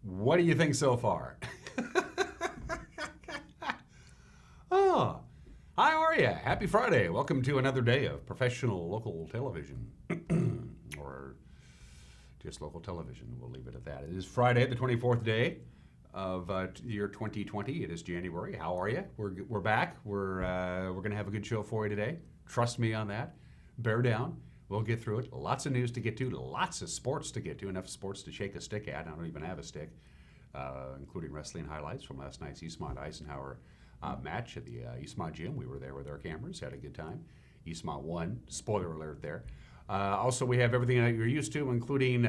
What do you think so far? Oh, how are you? Happy Friday. Welcome to another day of professional local television. Or just local television. We'll leave it at that. It is Friday, the 24th day of year 2020. It is January. How are you? We're back. We're going to have a good show for you today. Trust me on that. Bear down. We'll get through it. Lots of news to get to. Lots of sports to get to. Enough sports to shake a stick at. I don't even have a stick. Including wrestling highlights from last night's Eastmont Eisenhower match at the Eastmont Gym. We were there with our cameras. Had a good time. Eastmont won. Spoiler alert there. Also, we have everything that you're used to, including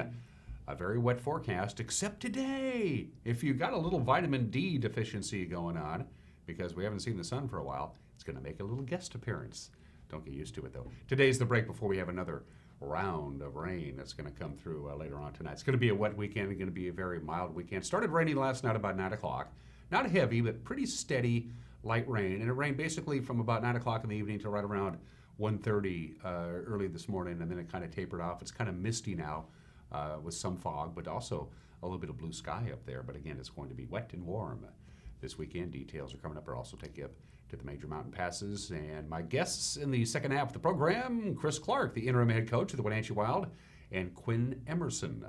a very wet forecast, except today. If you got a little vitamin D deficiency going on, because we haven't seen the sun for a while, it's going to make a little guest appearance. Don't get used to it, though. Today's the break before we have another round of rain that's going to come through later on tonight. It's going to be a wet weekend. It's going to be a very mild weekend. Started raining last night about 9 o'clock. Not heavy, but pretty steady, light rain. And it rained basically from about 9 o'clock in the evening to right around 1:30 early this morning, and then it kind of tapered off. It's kind of misty now with some fog, but also a little bit of blue sky up there. But again, it's going to be wet and warm this weekend. Details are coming up. I'll also take you up to the major mountain passes. And my guests in the second half of the program, Chris Clark, the interim head coach of the Wenatchee Wild, and Quinn Emerson,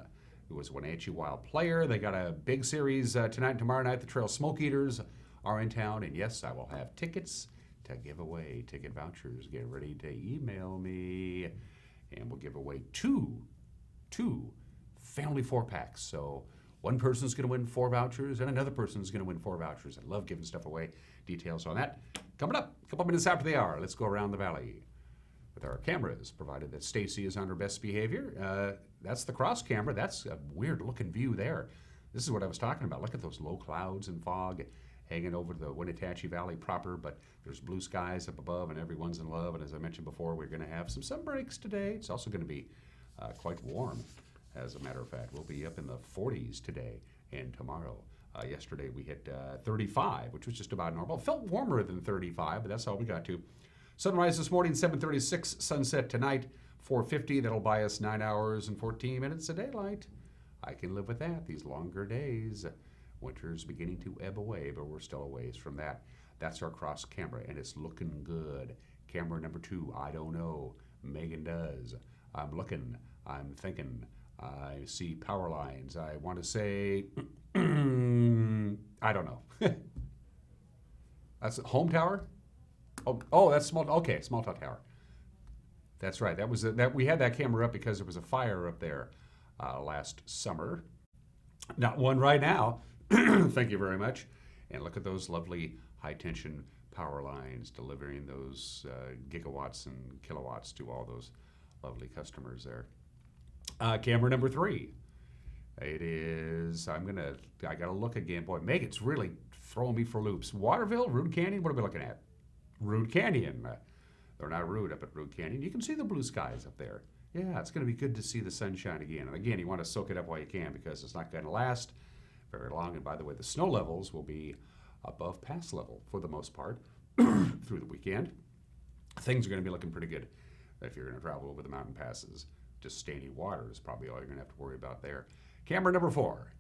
who was a Wenatchee Wild player. They got a big series tonight and tomorrow night. The Trail Smoke Eaters are in town. And yes, I will have tickets to give away, ticket vouchers. Get ready to email me. And we'll give away two family 4-packs. So one person's going to win 4 vouchers, and another person's going to win 4 vouchers. I love giving stuff away. Details on that coming up a couple minutes after the hour. Let's go around the valley with our cameras, provided that Stacy is on her best behavior. That's the cross camera. That's a weird-looking view there. This is what I was talking about. Look at those low clouds and fog hanging over the Wenatchee Valley proper, but there's blue skies up above, and everyone's in love. And as I mentioned before, we're going to have some sun breaks today. It's also going to be quite warm. As a matter of fact, we'll be up in the 40s today and tomorrow. Yesterday we hit 35, which was just about normal. It felt warmer than 35, but that's all we got to. Sunrise this morning, 7:36. Sunset tonight, 4:50. That'll buy us 9 hours and 14 minutes of daylight. I can live with that. These longer days. Winter's beginning to ebb away, but we're still a ways from that. That's our cross camera, and it's looking good. Camera number 2, I don't know. Megan does. I'm looking. I'm thinking. I see power lines. I want to say, I don't know. That's home tower? Oh, that's small. Okay, small tower. That's right. That was that. We had that camera up because there was a fire up there last summer. Not one right now. Thank you very much. And look at those lovely high-tension power lines delivering those gigawatts and kilowatts to all those lovely customers there. Camera number 3. It is, I got to look again. Boy, Megan's really throwing me for loops. Waterville, Root Canyon, what are we looking at? Root Canyon. They're not rude up at Root Canyon. You can see the blue skies up there. Yeah, it's going to be good to see the sunshine again. And again, you want to soak it up while you can because it's not going to last very long. And by the way, the snow levels will be above pass level for the most part through the weekend. Things are going to be looking pretty good if you're going to travel over the mountain passes. Just standing water is probably all you're going to have to worry about there. Camera number 4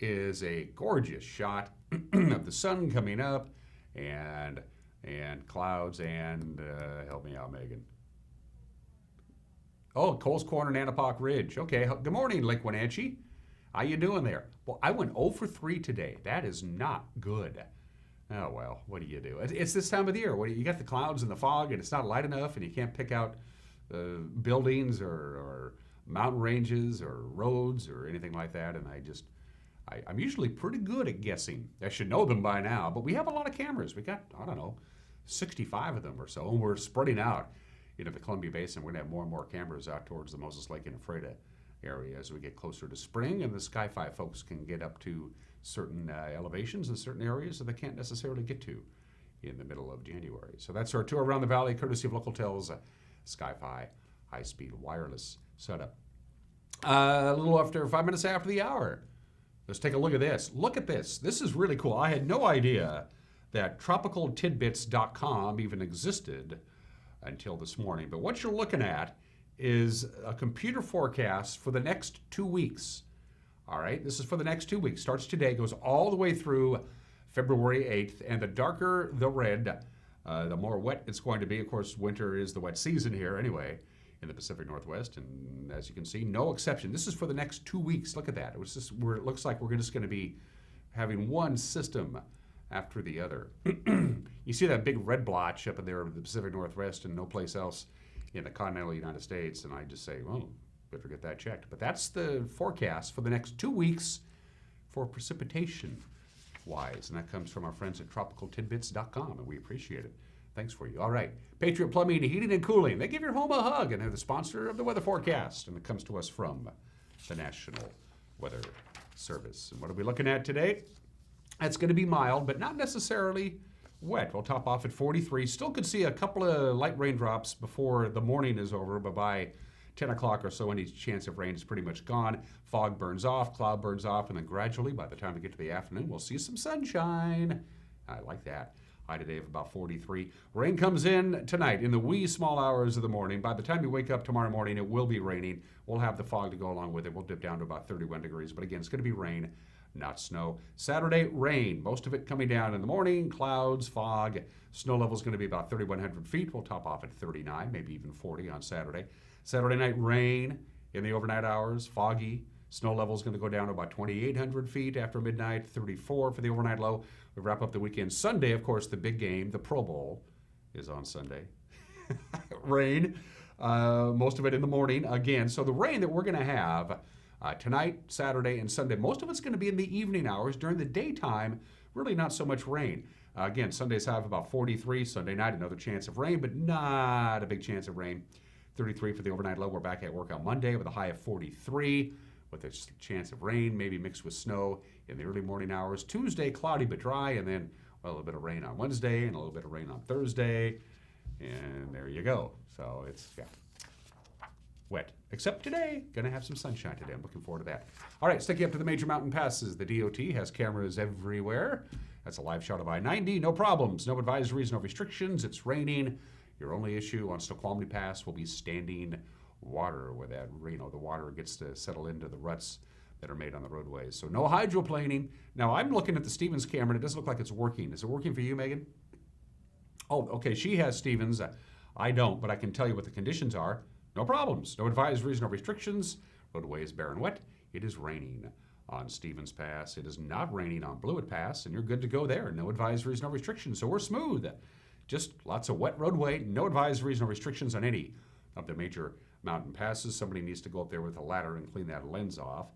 is a gorgeous shot of the sun coming up and clouds and, help me out, Megan. Oh, Coles Corner, Nanapoc Ridge. Okay, good morning, Lake Wenatchee. How you doing there? Well, I went 0 for 3 today. That is not good. Oh, well, what do you do? It's this time of the year. You got the clouds and the fog, and it's not light enough, and you can't pick out buildings or mountain ranges or roads or anything like that. And I'm usually pretty good at guessing. I should know them by now, but we have a lot of cameras. We got, 65 of them or so, and we're spreading out into the Columbia Basin. We're going to have more and more cameras out towards the Moses Lake and Ephrata area as we get closer to spring, and the Sky-Fi folks can get up to certain elevations in certain areas that they can't necessarily get to in the middle of January. So that's our tour around the valley, courtesy of Localtel's Sky-Fi high-speed wireless setup. A little after 5 minutes after the hour. Let's take a look at this. Look at this. This is really cool. I had no idea that tropicaltidbits.com even existed until this morning. But what you're looking at is a computer forecast for the next 2 weeks All right, this is for the next 2 weeks. Starts today, goes all the way through February 8th. And the darker the red, the more wet it's going to be. Of course, winter is the wet season here anyway in the Pacific Northwest. And as you can see, no exception. This is for the next 2 weeks. Look at that. It looks like we're just going to be having one system after the other. You see that big red blotch up in there in the Pacific Northwest and no place else in the continental United States. And I just say, well, better get that checked. But that's the forecast for the next 2 weeks for precipitation wise. And that comes from our friends at tropicaltidbits.com, and we appreciate it. Thanks for you. All right. Patriot Plumbing, Heating, and Cooling. They give your home a hug, and they're the sponsor of the weather forecast. And it comes to us from the National Weather Service. And what are we looking at today? It's going to be mild, but not necessarily wet. We'll top off at 43. Still could see a couple of light raindrops before the morning is over, but by 10 o'clock or so, any chance of rain is pretty much gone. Fog burns off, cloud burns off, and then gradually, by the time we get to the afternoon, we'll see some sunshine. I like that. High today of about 43. Rain comes in tonight in the wee small hours of the morning. By the time you wake up tomorrow morning, it will be raining. We'll have the fog to go along with it. We'll dip down to about 31 degrees, but again, it's going to be rain, not snow. Saturday, rain. Most of it coming down in the morning, clouds, fog. Snow level is going to be about 3,100 feet. We'll top off at 39, maybe even 40 on Saturday. Saturday night, rain in the overnight hours, foggy. Snow level is going to go down to about 2,800 feet after midnight, 34 for the overnight low. We wrap up the weekend. Sunday, of course, the big game, the Pro Bowl, is on Sunday. Rain, most of it in the morning again. So the rain that we're going to have tonight, Saturday, and Sunday, most of it's going to be in the evening hours. During the daytime, really not so much rain. Again, Sundays have about 43. Sunday night, another chance of rain, but not a big chance of rain. 33 for the overnight low. We're back at work on Monday with a high of 43 with a chance of rain, maybe mixed with snow in the early morning hours. Tuesday, cloudy but dry, and then a little bit of rain on Wednesday and a little bit of rain on Thursday. And there you go. So it's, wet. Except today, going to have some sunshine today. I'm looking forward to that. All right, sticking up to the major mountain passes. The DOT has cameras everywhere. That's a live shot of I-90. No problems, no advisories, no restrictions. It's raining. Your only issue on Snoqualmie Pass will be standing water, where that the water gets to settle into the ruts that are made on the roadways. So no hydroplaning. Now I'm looking at the Stevens camera and it doesn't look like it's working. Is it working for you, Megan? Oh, okay. She has Stevens. I don't, but I can tell you what the conditions are. No problems. No advisories, no restrictions. Roadway is bare and wet. It is raining on Stevens Pass. It is not raining on Blewett Pass, and you're good to go there. No advisories, no restrictions. So we're smooth. Just lots of wet roadway, no advisories, no restrictions on any of the major mountain passes. Somebody needs to go up there with a ladder and clean that lens off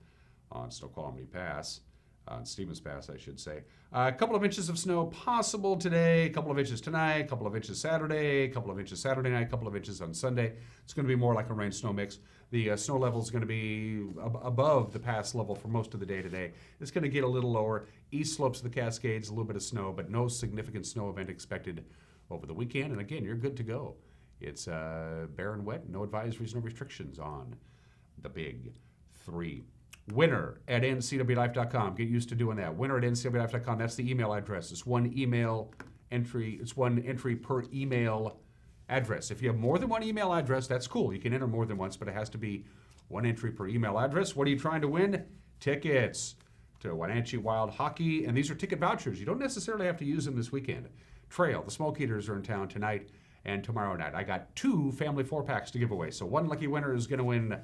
on Snoqualmie Pass, on Stevens Pass, I should say. A couple of inches of snow possible today, a couple of inches tonight, a couple of inches Saturday, a couple of inches Saturday night, a couple of inches on Sunday. It's going to be more like a rain-snow mix. The snow level is going to be above the pass level for most of the day today. It's going to get a little lower. East slopes of the Cascades, a little bit of snow, but no significant snow event expected over the weekend. And again, you're good to go. It's bare and wet, no advisories, no restrictions on the big three. Winner at ncwlife.com. Get used to doing that. Winner at ncwlife.com. That's the email address. It's one email entry. It's one entry per email address. If you have more than one email address, that's cool. You can enter more than once, but it has to be one entry per email address. What are you trying to win? Tickets to Wenatchee Wild hockey, and these are ticket vouchers. You don't necessarily have to use them this weekend. Trail, the Smoke Eaters are in town tonight and tomorrow night. I got 2 family 4-packs to give away. So one lucky winner is going to win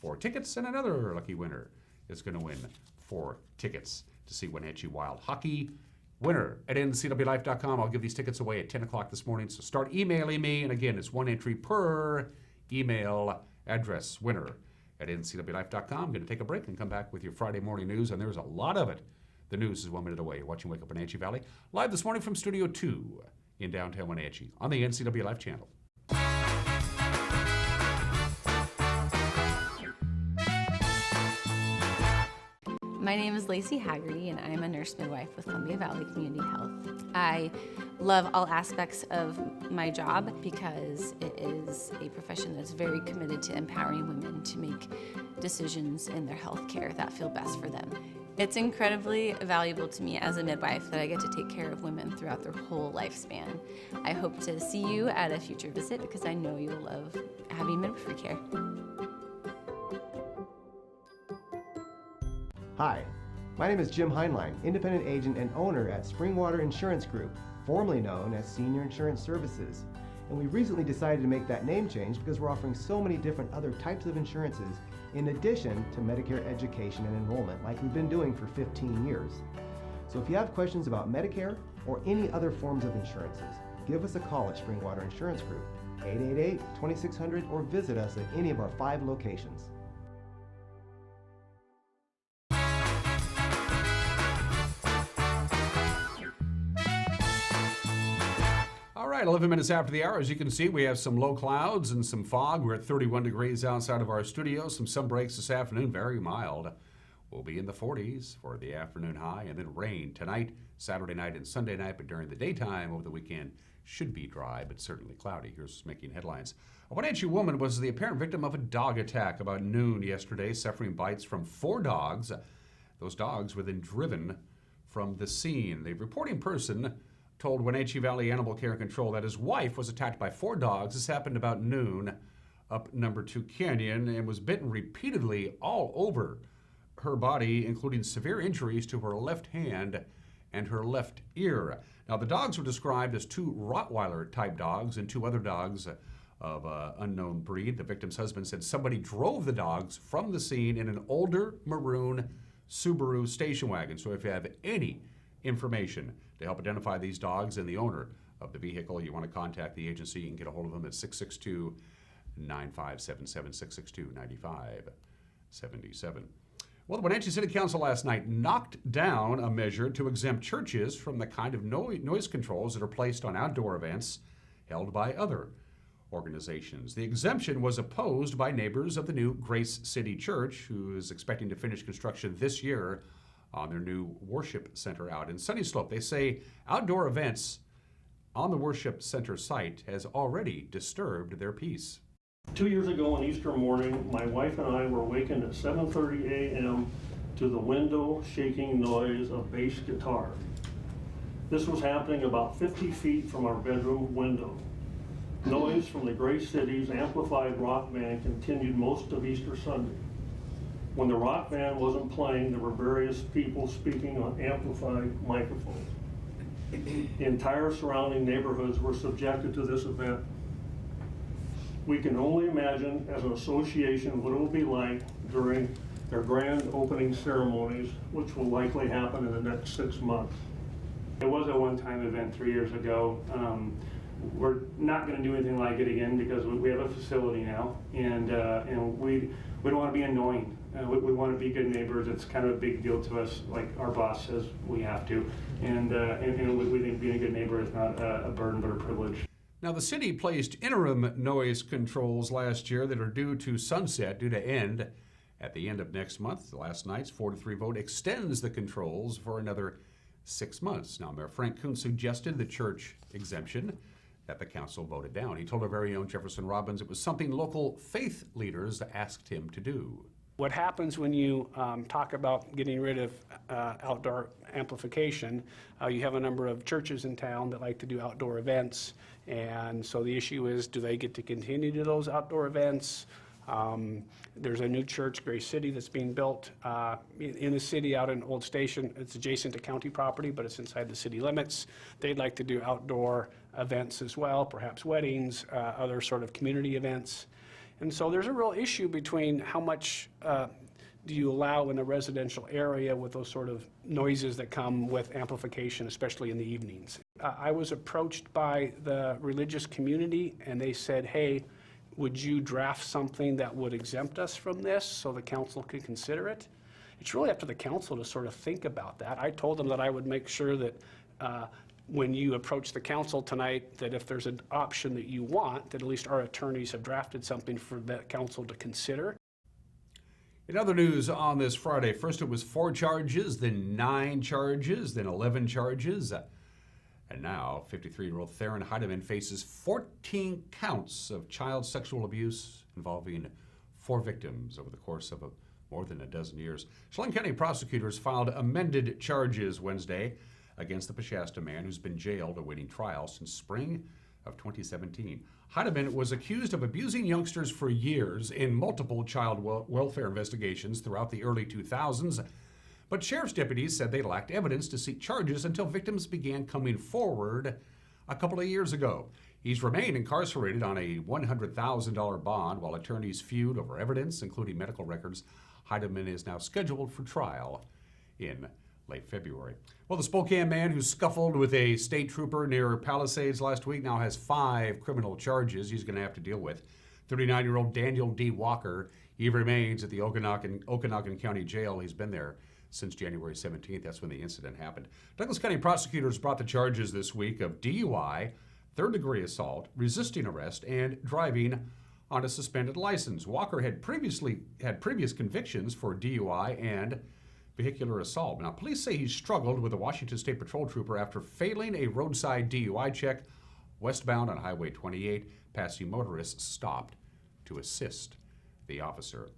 4 tickets, and another lucky winner is going to win 4 tickets to see Wenatchee Wild hockey. Winner at ncwlife.com. I'll give these tickets away at 10 o'clock this morning. So start emailing me. And again, it's one entry per email address. Winner at ncwlife.com. I'm going to take a break and come back with your Friday morning news. And there's a lot of it. The news is 1 minute away. You're watching Wake Up Wenatchee Valley. Live this morning from Studio 2 in downtown Wenatchee on the NCW Life channel. My name is Lacey Haggerty, and I am a nurse midwife with Columbia Valley Community Health. I love all aspects of my job because it is a profession that's very committed to empowering women to make decisions in their health care that feel best for them. It's incredibly valuable to me as a midwife that I get to take care of women throughout their whole lifespan. I hope to see you at a future visit because I know you'll love having midwifery care. Hi, my name is Jim Heinlein, independent agent and owner at Springwater Insurance Group, formerly known as Senior Insurance Services. And we recently decided to make that name change because we're offering so many different other types of insurances in addition to Medicare education and enrollment like we've been doing for 15 years. So if you have questions about Medicare or any other forms of insurances, give us a call at Springwater Insurance Group, 888-2600, or visit us at any of our 5 locations. All right, 11 minutes after the hour. As you can see, we have some low clouds and some fog. We're at 31 degrees outside of our studio. Some sun breaks this afternoon, very mild. We'll be in the 40s for the afternoon high, and then rain tonight, Saturday night, and Sunday night. But during the daytime over the weekend, should be dry, but certainly cloudy. Here's making headlines. A Wenatchee woman was the apparent victim of a dog attack about noon yesterday, suffering bites from 4 dogs. Those dogs were then driven from the scene. The reporting person told Wenatchee Valley Animal Care and Control that his wife was attacked by 4 dogs. This happened about noon up number 2 Canyon and was bitten repeatedly all over her body, including severe injuries to her left hand and her left ear. Now, the dogs were described as 2 Rottweiler-type dogs and 2 other dogs of unknown breed. The victim's husband said somebody drove the dogs from the scene in an older maroon Subaru station wagon. So if you have any information to help identify these dogs and the owner of the vehicle, you want to contact the agency. You can get a hold of them at 662-9577, 662-9577. Well, the Wenatchee City Council last night knocked down a measure to exempt churches from the kind of noise controls that are placed on outdoor events held by other organizations. The exemption was opposed by neighbors of the new Grace City Church, who is expecting to finish construction this year on their new worship center out in Sunny Slope. They say outdoor events on the worship center site has already disturbed their peace. 2 years ago on Easter morning, my wife and I were awakened at 7:30 a.m. to the window shaking noise of bass guitar. This was happening about 50 feet from our bedroom window. Noise from the Grace City's amplified rock band continued most of Easter Sunday. When the rock band wasn't playing, there were various people speaking on amplified microphones. The entire surrounding neighborhoods were subjected to this event. We can only imagine as an association what it will be like during their grand opening ceremonies, which will likely happen in the next 6 months. It was a one-time event 3 years ago. We're not going to do anything like it again because we have a facility now, and we don't want to be annoying. We want to be good neighbors. It's kind of a big deal to us, like our boss says we have to, and we think being a good neighbor is not a burden but a privilege. Now, the city placed interim noise controls last year that are due to end at the end of next month. Last night's 4-3 vote extends the controls for another 6 months. Now, Mayor Frank Kuntz suggested the church exemption that the council voted down. He told our very own Jefferson Robbins it was something local faith leaders asked him to do. What happens when you talk about getting rid of outdoor amplification, you have a number of churches in town that like to do outdoor events, and so the issue is, do they get to continue to do those outdoor events? There's a new church, Grace City, that's being built in the city out in Old Station. It's adjacent to county property, but it's inside the city limits. They'd like to do outdoor events as well, perhaps weddings, other sort of community events. And so there's a real issue between how much do you allow in a residential area with those sort of noises that come with amplification, especially in the evenings. I was approached by the religious community, and they said, hey, would you draft something that would exempt us from this so the council can consider it? It's really up to the council to sort of think about that. I told them that I would make sure that when you approach the council tonight, that if there's an option that you want, that at least our attorneys have drafted something for the council to consider. In other news on this Friday, first it was 4 charges, then 9 charges, then 11 charges. And now 53-year-old Theron Heidemann faces 14 counts of child sexual abuse involving 4 victims over the course of more than a dozen years. Chelan County prosecutors filed amended charges Wednesday against the Peshasta man who's been jailed awaiting trial since spring of 2017. Heidemann was accused of abusing youngsters for years in multiple child welfare investigations throughout the early 2000s. But sheriff's deputies said they lacked evidence to seek charges until victims began coming forward a couple of years ago. He's remained incarcerated on a $100,000 bond while attorneys feud over evidence, including medical records. Heidemann is now scheduled for trial in late February. Well, the Spokane man who scuffled with a state trooper near Palisades last week now has 5 criminal charges he's going to have to deal with. 39-year-old Daniel D. Walker, he remains at the Okanagan County Jail. He's been there since January 17th. That's when the incident happened. Douglas County prosecutors brought the charges this week of DUI, third-degree assault, resisting arrest, and driving on a suspended license. Walker had previous convictions for DUI and vehicular assault. Now, police say he struggled with a Washington State Patrol trooper after failing a roadside DUI check westbound on Highway 28. Passing motorists stopped to assist the officer.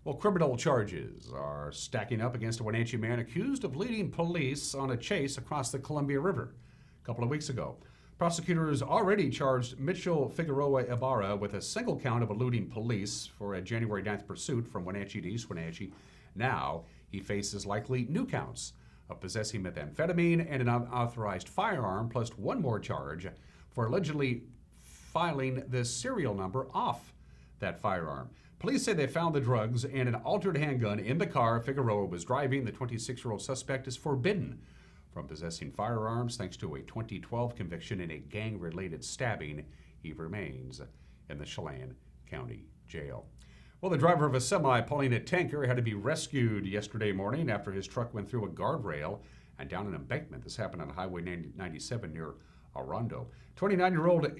Well, criminal charges are stacking up against a Wenatchee man accused of leading police on a chase across the Columbia River a couple of weeks ago. Prosecutors already charged Mitchell Figueroa Ibarra with a single count of eluding police for a January 9th pursuit from Wenatchee to East Wenatchee. Now, he faces likely new counts of possessing methamphetamine and an unauthorized firearm, plus one more charge for allegedly filing the serial number off that firearm. Police say they found the drugs and an altered handgun in the car Figueroa was driving. The 26-year-old suspect is forbidden from possessing firearms thanks to a 2012 conviction in a gang-related stabbing. He remains in the Chelan County Jail. Well, the driver of a semi pulling a tanker had to be rescued yesterday morning after his truck went through a guardrail and down an embankment. This happened on Highway 97 near Arundel. 29-year-old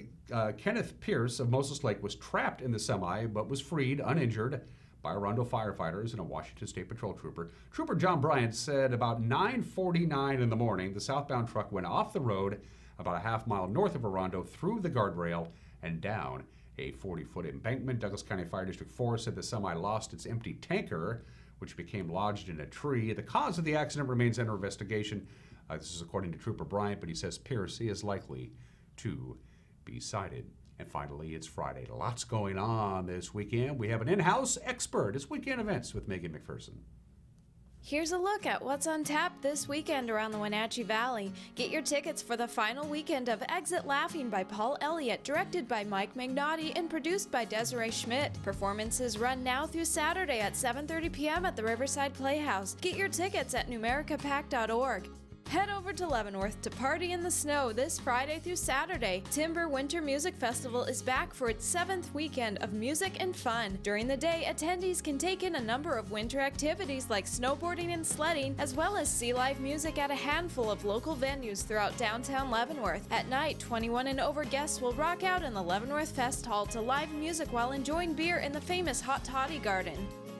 Kenneth Pierce of Moses Lake was trapped in the semi but was freed uninjured by Arundel firefighters and a Washington State Patrol trooper. Trooper John Bryant said about 9:49 in the morning, the southbound truck went off the road about a half-mile north of Arundel, through the guardrail, and down a 40-foot embankment. Douglas County Fire District 4 said the semi lost its empty tanker, which became lodged in a tree. The cause of the accident remains under investigation. This is according to Trooper Bryant, but he says Pierce is likely to be cited. And finally, it's Friday. Lots going on this weekend. We have an in-house expert. It's Weekend Events with Megan McPherson. Here's a look at what's on tap this weekend around the Wenatchee Valley. Get your tickets for the final weekend of Exit Laughing by Paul Elliott, directed by Mike Magnotti and produced by Desiree Schmidt. Performances run now through Saturday at 7:30 p.m. at the Riverside Playhouse. Get your tickets at numericapac.org. Head over to Leavenworth to party in the snow this Friday through Saturday. Timber Winter Music Festival is back for its 7th weekend of music and fun. During the day, attendees can take in a number of winter activities like snowboarding and sledding, as well as see live music at a handful of local venues throughout downtown Leavenworth. At night, 21 and over guests will rock out in the Leavenworth Fest Hall to live music while enjoying beer in the famous Hot Toddy Garden.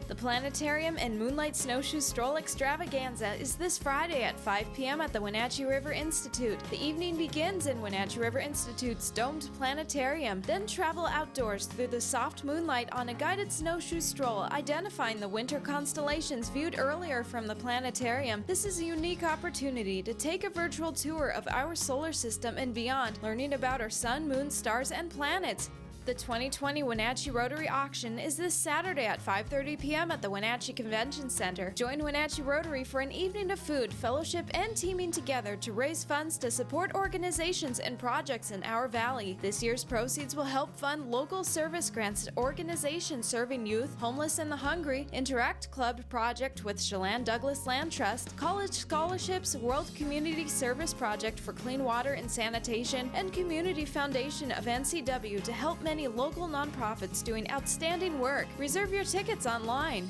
The Planetarium and Moonlight Snowshoe Stroll Extravaganza is this Friday at 5 p.m. at the Wenatchee River Institute. The evening begins in Wenatchee River Institute's domed planetarium. Then travel outdoors through the soft moonlight on a guided snowshoe stroll, identifying the winter constellations viewed earlier from the planetarium. This is a unique opportunity to take a virtual tour of our solar system and beyond, learning about our sun, moon, stars, and planets. The 2020 Wenatchee Rotary Auction is this Saturday at 5:30 p.m. at the Wenatchee Convention Center. Join Wenatchee Rotary for an evening of food, fellowship, and teaming together to raise funds to support organizations and projects in our valley. This year's proceeds will help fund local service grants to organizations serving youth, homeless, and the hungry, Interact Club project with Chelan Douglas Land Trust, college scholarships, World Community Service Project for clean water and sanitation, and Community Foundation of NCW to help many local nonprofits doing outstanding work. Reserve your tickets online.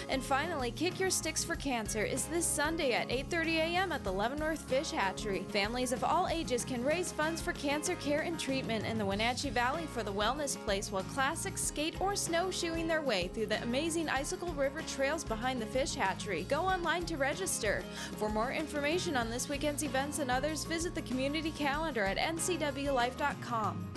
And finally, Kick Your Sticks for Cancer is this Sunday at 8:30 a.m. at the Leavenworth Fish Hatchery. Families of all ages can raise funds for cancer care and treatment in the Wenatchee Valley for the Wellness Place while classics skate or snowshoeing their way through the amazing Icicle River trails behind the Fish Hatchery. Go online to register. For more information on this weekend's events and others, visit the community calendar at ncwlife.com.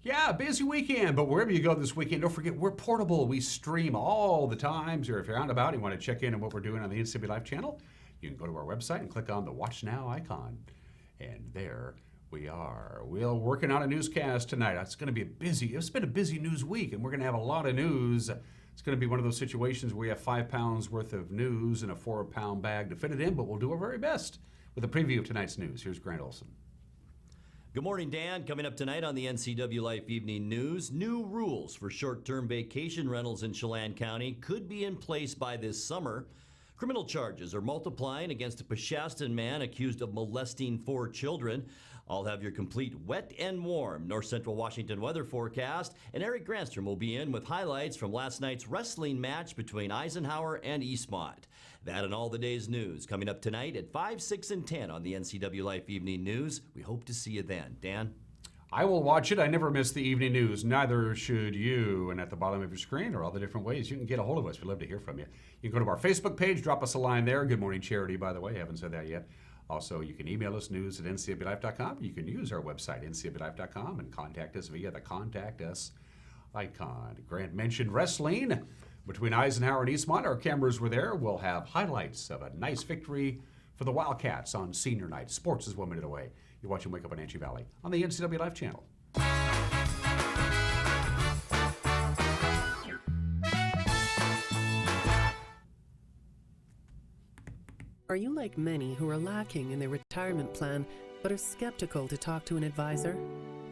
Yeah, busy weekend, but wherever you go this weekend, don't forget we're portable. We stream all the time. So if you're out and about and you want to check in on what we're doing on the NCW Life channel, you can go to our website and click on the Watch Now icon. And there we are. We're working on a newscast tonight. It's been a busy news week, and we're going to have a lot of news. It's It's going to be one of those situations where we have 5 pounds worth of news in a 4-pound bag to fit it in, but we'll do our very best with a preview of tonight's news. Here's Grant Olson. Good morning, Dan. Coming up tonight on the NCW Life Evening News, new rules for short-term vacation rentals in Chelan County could be in place by this summer. Criminal charges are multiplying against a Peshastin man accused of molesting 4 children. I'll have your complete wet and warm North Central Washington weather forecast, and Eric Granstrom will be in with highlights from last night's wrestling match between Eisenhower and Eastmont. That and all the day's news coming up tonight at 5, 6, and 10 on the NCW Life Evening News. We hope to see you then. Dan? I will watch it. I never miss the evening news. Neither should you. And at the bottom of your screen are all the different ways you can get a hold of us. We'd love to hear from you. You can go to our Facebook page, drop us a line there. Good morning, Charity, by the way. Haven't said that yet. Also, you can email us news at ncwlife.com. You can use our website, ncwlife.com, and contact us via the Contact Us icon. Grant mentioned wrestling between Eisenhower and Eastmont. Our cameras were there. We'll have highlights of a nice victory for the Wildcats on senior night. Sports is 1 minute away. You're watching Wake Up Wenatchee Valley on the NCW Life channel. Are you like many who are lacking in their retirement plan but are skeptical to talk to an advisor?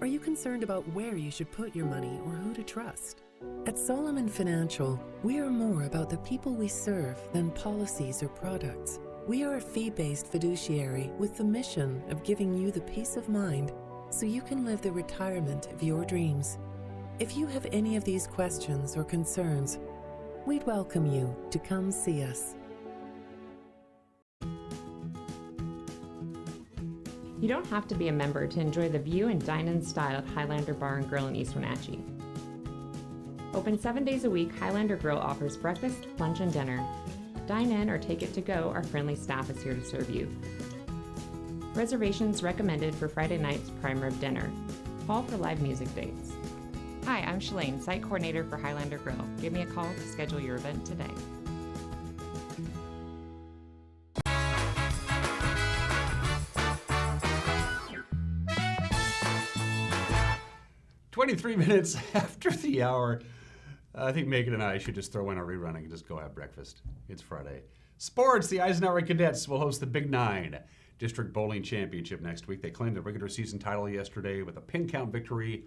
Are you concerned about where you should put your money or who to trust? At Solomon Financial, we are more about the people we serve than policies or products. We are a fee-based fiduciary with the mission of giving you the peace of mind so you can live the retirement of your dreams. If you have any of these questions or concerns, we'd welcome you to come see us. You don't have to be a member to enjoy the view and dine in style at Highlander Bar and Grill in East Wenatchee. Open 7 days a week, Highlander Grill offers breakfast, lunch, and dinner. Dine in or take it to go, our friendly staff is here to serve you. Reservations recommended for Friday night's prime rib dinner. Call for live music dates. Hi, I'm Shalane, site coordinator for Highlander Grill. Give me a call to schedule your event today. "23 minutes after the hour." I think Megan and I should just throw in a rerun and just go have breakfast. It's Friday. Sports, the Eisenhower Cadets will host the Big 9 District Bowling Championship next week. They claimed the regular season title yesterday with a pin count victory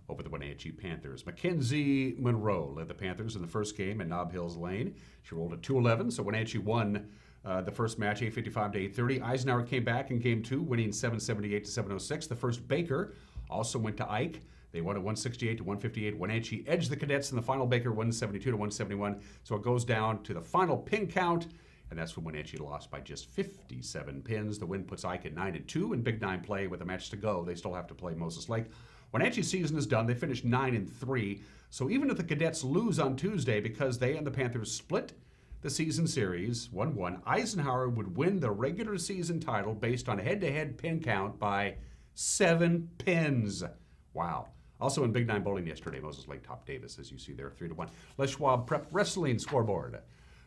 over the Wenatchee Panthers. Mackenzie Monroe led the Panthers in the first game at Nob Hills Lane. She rolled a 211, so Wenatchee won the first match 855 to 830. Eisenhower came back in game 2, winning 778 to 706. The first Baker also went to Ike. They won at 168 to 158. Wenatchee edged the Cadets in the final. Baker 172 to 171. So it goes down to the final pin count, and that's when Wenatchee lost by just 57 pins. The win puts Ike at 9-2 in Big 9 play with a match to go. They still have to play Moses Lake. Wenatchee's season is done. They finished 9-3. So even if the Cadets lose on Tuesday because they and the Panthers split the season series 1-1, Eisenhower would win the regular season title based on head-to-head pin count by 7 pins. Wow. Also in Big 9 bowling yesterday, Moses Lake topped Davis, as you see there, 3-1. Les Schwab Prep Wrestling scoreboard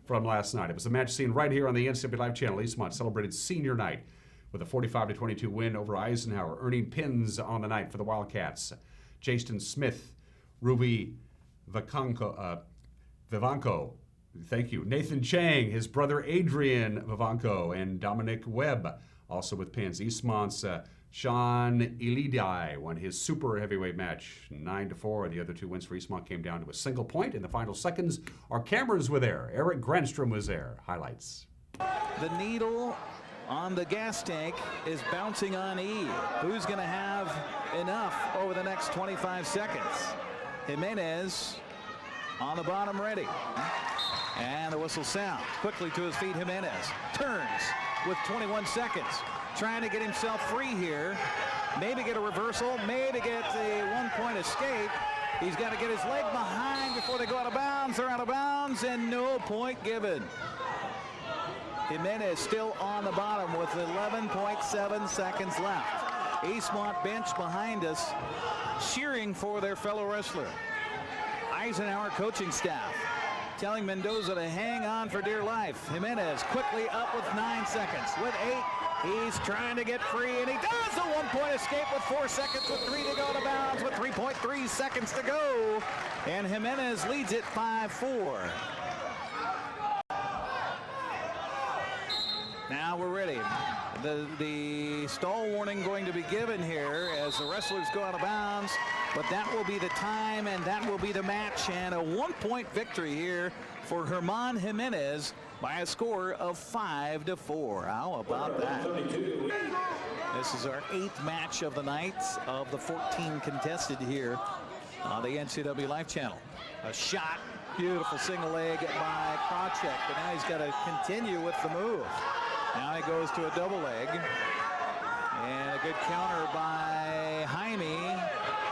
from last night. It was a match seen right here on the NCW Live channel. Eastmont celebrated senior night with a 45-22 win over Eisenhower, earning pins on the night for the Wildcats. Jaston Smith, Ruby Vivanco, thank you. Nathan Chang, his brother Adrian Vivanco, and Dominic Webb also with pins. Eastmont's Sean Elidai won his super heavyweight match 9-4. The other 2 wins for Eastmont came down to a single point in the final seconds. Our cameras were there. Eric Granstrom was there. Highlights. The needle on the gas tank is bouncing on E. Who's going to have enough over the next 25 seconds? Jimenez on the bottom ready. And the whistle sounds. Quickly to his feet, Jimenez turns with 21 seconds. Trying to get himself free here. Maybe get a reversal. Maybe get a 1-point escape. He's got to get his leg behind before they go out of bounds. They're out of bounds and no point given. Jimenez still on the bottom with 11.7 seconds left. Eastmont bench behind us cheering for their fellow wrestler. Eisenhower coaching staff telling Mendoza to hang on for dear life. Jimenez quickly up with 9 seconds. With 8, He's trying to get free, and he does a one-point escape with 4 seconds with 3 to go to bounds with 3.3 seconds to go. And Jimenez leads it 5-4. Now we're ready. The stall warning going to be given here as the wrestlers go out of bounds, but that will be the time and that will be the match, and a 1-point victory here for Germán Jimenez by a score of 5-4. How about that? This is our 8th match of the night of the 14 contested here on the NCW Life Channel. A shot, beautiful single leg by Krawczyk, but now he's got to continue with the move. Now he goes to a double leg, and a good counter by Jaime.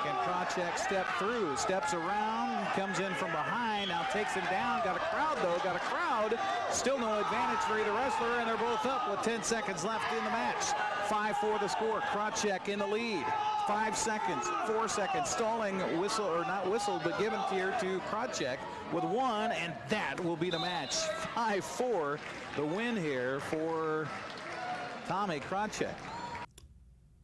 Can Krawczyk step through? Steps around, comes in from behind, now takes him down. Got a crowd though, got a crowd. Still no advantage for either wrestler, and they're both up with 10 seconds left in the match. 5-4 the score. Krawczyk in the lead. 5 seconds, 4 seconds, stalling whistle, or not whistle, but given here to Krawczyk with 1, and that will be the match. 5-4, the win here for Tommy Krawczyk.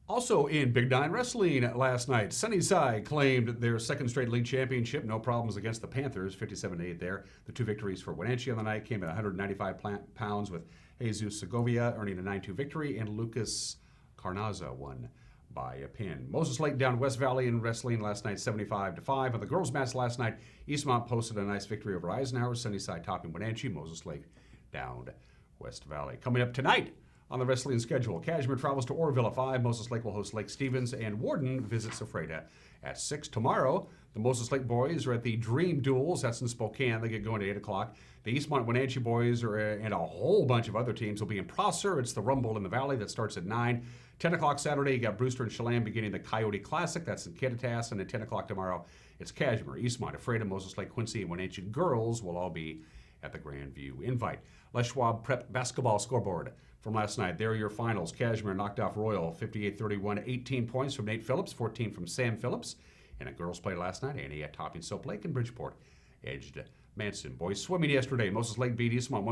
Also in Big Nine Wrestling last night, Sunnyside claimed their second straight league championship. No problems against the Panthers, 57-8 there. The 2 victories for Wenatchee on the night came at 195 pounds, with Jesus Segovia earning a 9-2 victory, and Lucas Carnaza won by a pin. Moses Lake down West Valley in wrestling last night, 75-5. On the girls' match last night, Eastmont posted a nice victory over Eisenhower. Sunnyside topping Wenatchee. Moses Lake downed West Valley. Coming up tonight on the wrestling schedule, Cashmere travels to Orrville at 5. Moses Lake will host Lake Stevens, and Warden visits Ephrata at 6. Tomorrow, the Moses Lake boys are at the Dream Duels. That's in Spokane. They get going at 8 o'clock. The Eastmont Wenatchee boys and a whole bunch of other teams will be in Prosser. It's the Rumble in the Valley that starts at 9. 10 o'clock Saturday, you got Brewster and Chelan beginning the Coyote Classic. That's in Kittitas. And at 10 o'clock tomorrow, it's Cashmere, Eastmont, Ephrata, Moses Lake, Quincy, and Wenatchee girls will all be at the Grandview Invite. Les Schwab Prep basketball scoreboard from last night. There are your finals. Cashmere knocked off Royal 58-31, 18 points from Nate Phillips, 14 from Sam Phillips. And a girls play last night, Annie at topping Soap Lake, and Bridgeport edged Manson. Boys swimming yesterday. Moses Lake beat Eastmont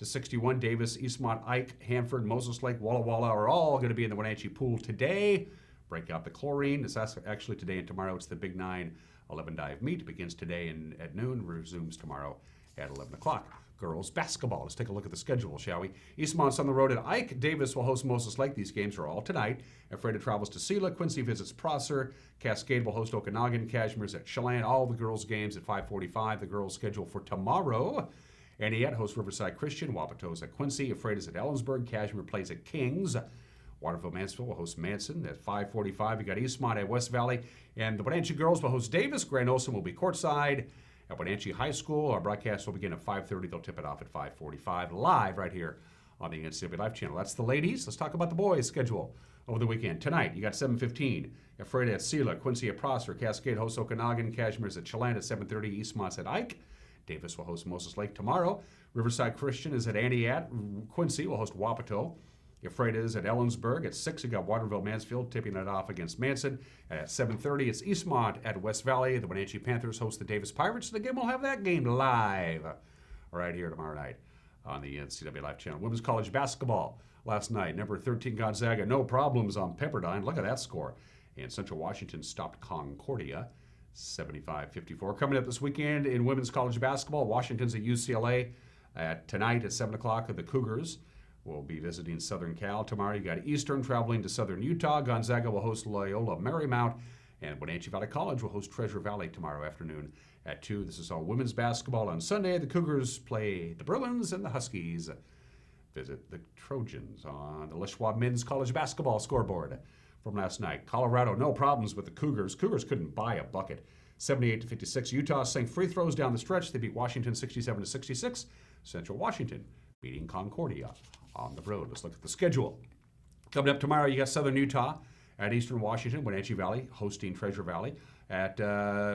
114-61. Davis, Eastmont, Ike, Hanford, Moses Lake, Walla Walla are all going to be in the Wenatchee pool today. Break out the chlorine. It's actually today and tomorrow. It's the Big 9 11 dive meet. Begins today and at noon. Resumes tomorrow at 11 o'clock. Girls basketball. Let's take a look at the schedule, shall we? Eastmont's on the road at Ike. Davis will host Moses Lake. These games are all tonight. Ephrata travels to Sela. Quincy visits Prosser. Cascade will host Okanagan. Cashmere's at Chelan. All the girls' games at 5:45. The girls' schedule for tomorrow. Aniette hosts Riverside Christian. Wapato's at Quincy. Ephrata's at Ellensburg. Cashmere plays at Kings. Waterville-Mansfield will host Manson at 5:45. You got Eastmont at West Valley. And the Wenatchee girls will host Davis. Grand Olson will be courtside at Wenatchee High School. Our broadcast will begin at 5:30. They'll tip it off at 5:45, live right here on the NCW Life Channel. That's the ladies. Let's talk about the boys' schedule over the weekend. Tonight, you got 7:15. Ephrata at Sela, Quincy at Prosser, Cascade hosts Okanagan, Cashmere's at Chelan at 7:30, Eastmont's at Ike. Davis will host Moses Lake tomorrow. Riverside Christian is at Aniette. Quincy will host Wapato. Ephrata is at Ellensburg. At 6, you got Waterville-Mansfield tipping it off against Manson. And at 7:30, it's Eastmont at West Valley. The Wenatchee Panthers host the Davis Pirates. And again, we'll have that game live right here tomorrow night on the NCW Life Channel. Women's college basketball last night. Number 13 Gonzaga, no problems on Pepperdine. Look at that score. And Central Washington stopped Concordia 75-54. Coming up this weekend in women's college basketball, Washington's at UCLA tonight at 7 o'clock. The Cougars will be visiting Southern Cal. Tomorrow you got Eastern traveling to Southern Utah. Gonzaga will host Loyola Marymount. And Wenatchee Valley College will host Treasure Valley tomorrow afternoon at 2. This is all women's basketball. On Sunday, the Cougars play the Bruins, and the Huskies visit the Trojans. On the Les Schwab men's college basketball scoreboard from last night, Colorado, no problems with the Cougars. Cougars couldn't buy a bucket. 78-56. Utah sank free throws down the stretch. They beat Washington 67-66. Central Washington beating Concordia on the road. Let's look at the schedule. Coming up tomorrow, you got Southern Utah at Eastern Washington, Wenatchee Valley hosting Treasure Valley. At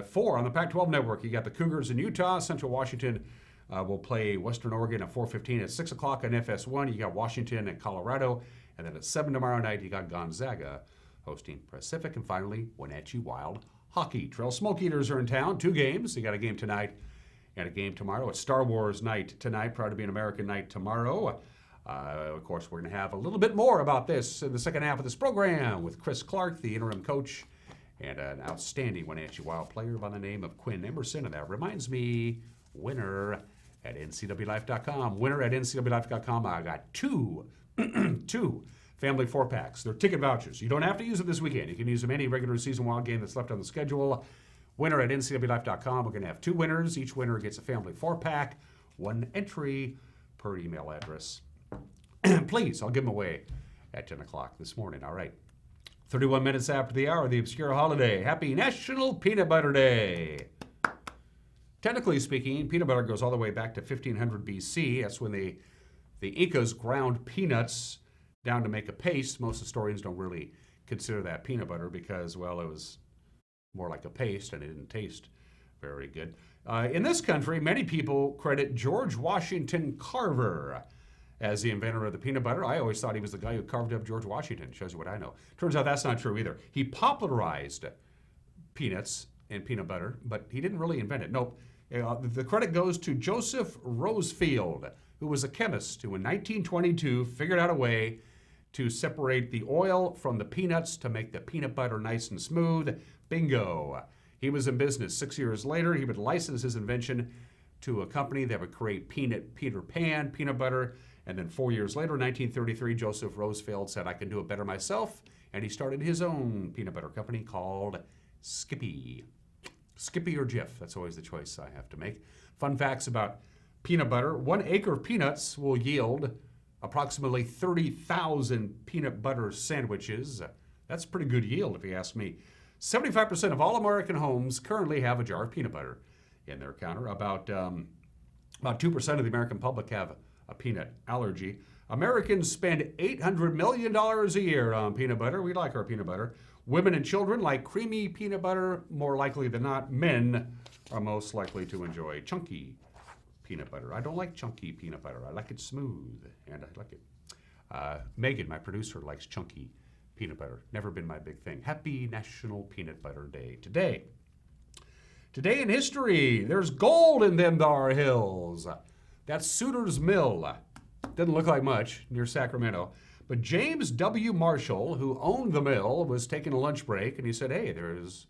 4 on the Pac-12 network, you got the Cougars in Utah. Central Washington will play Western Oregon at 4:15. At 6 o'clock on FS1, you got Washington and Colorado. And then at 7 tomorrow night, you got Gonzaga hosting Pacific. And finally, Wenatchee Wild hockey. Trail Smoke Eaters are in town. 2 games. You got a game tonight and a game tomorrow. It's Star Wars night tonight, proud to be an American night tomorrow. Of course, we're going to have a little bit more about this in the second half of this program with Chris Clark, the interim coach, and an outstanding Wenatchee Wild player by the name of Quinn Emerson. And that reminds me, winner at ncwlife.com. Winner at ncwlife.com. I got two family 4-packs. They're ticket vouchers. You don't have to use them this weekend. You can use them any regular season Wild game that's left on the schedule. Winner at ncwlife.com. We're going to have 2 winners. Each winner gets a family 4-pack, 1 entry per email address. Please, I'll give them away at 10 o'clock this morning. All right. 31 minutes after the hour, the obscure holiday. Happy National Peanut Butter Day. Technically speaking, peanut butter goes all the way back to 1500 BC. That's when the Incas ground peanuts down to make a paste. Most historians don't really consider that peanut butter because, well, it was more like a paste and it didn't taste very good. In this country, many people credit George Washington Carver as the inventor of the peanut butter. I always thought he was the guy who carved up George Washington. Shows you what I know. Turns out that's not true either. He popularized peanuts and peanut butter, but he didn't really invent it. Nope. The credit goes to Joseph Rosefield, who was a chemist who in 1922 figured out a way to separate the oil from the peanuts to make the peanut butter nice and smooth. Bingo. He was in business. 6 years later, he would license his invention to a company that would create Peter Pan peanut butter. And then 4 years later, 1933, Joseph Rosefield said, I can do it better myself. And he started his own peanut butter company called Skippy. Skippy or Jif, that's always the choice I have to make. Fun facts about peanut butter. 1 acre of peanuts will yield approximately 30,000 peanut butter sandwiches. That's a pretty good yield if you ask me. 75% of all American homes currently have a jar of peanut butter in their counter. About 2% of the American public have a peanut allergy. Americans spend $800 million a year on peanut butter. We like our peanut butter. Women and children like creamy peanut butter. More likely than not, men are most likely to enjoy chunky peanut butter. I don't like chunky peanut butter. I like it smooth, and I like it. Megan, my producer, likes chunky peanut butter. Never been my big thing. Happy National Peanut Butter Day today. Today in history, there's gold in them thar hills. That's Sutter's Mill. Doesn't look like much near Sacramento. But James W. Marshall, who owned the mill, was taking a lunch break, and he said, hey, there's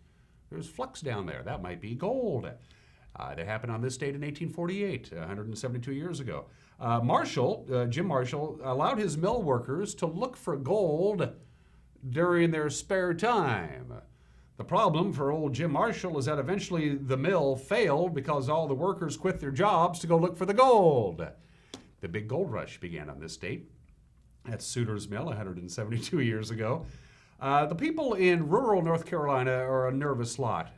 flux down there. That might be gold. That happened on this date in 1848, 172 years ago. Jim Marshall, allowed his mill workers to look for gold during their spare time. The problem for old Jim Marshall is that eventually the mill failed because all the workers quit their jobs to go look for the gold. The big gold rush began on this date at Sutter's Mill 172 years ago. The people in rural North Carolina are a nervous lot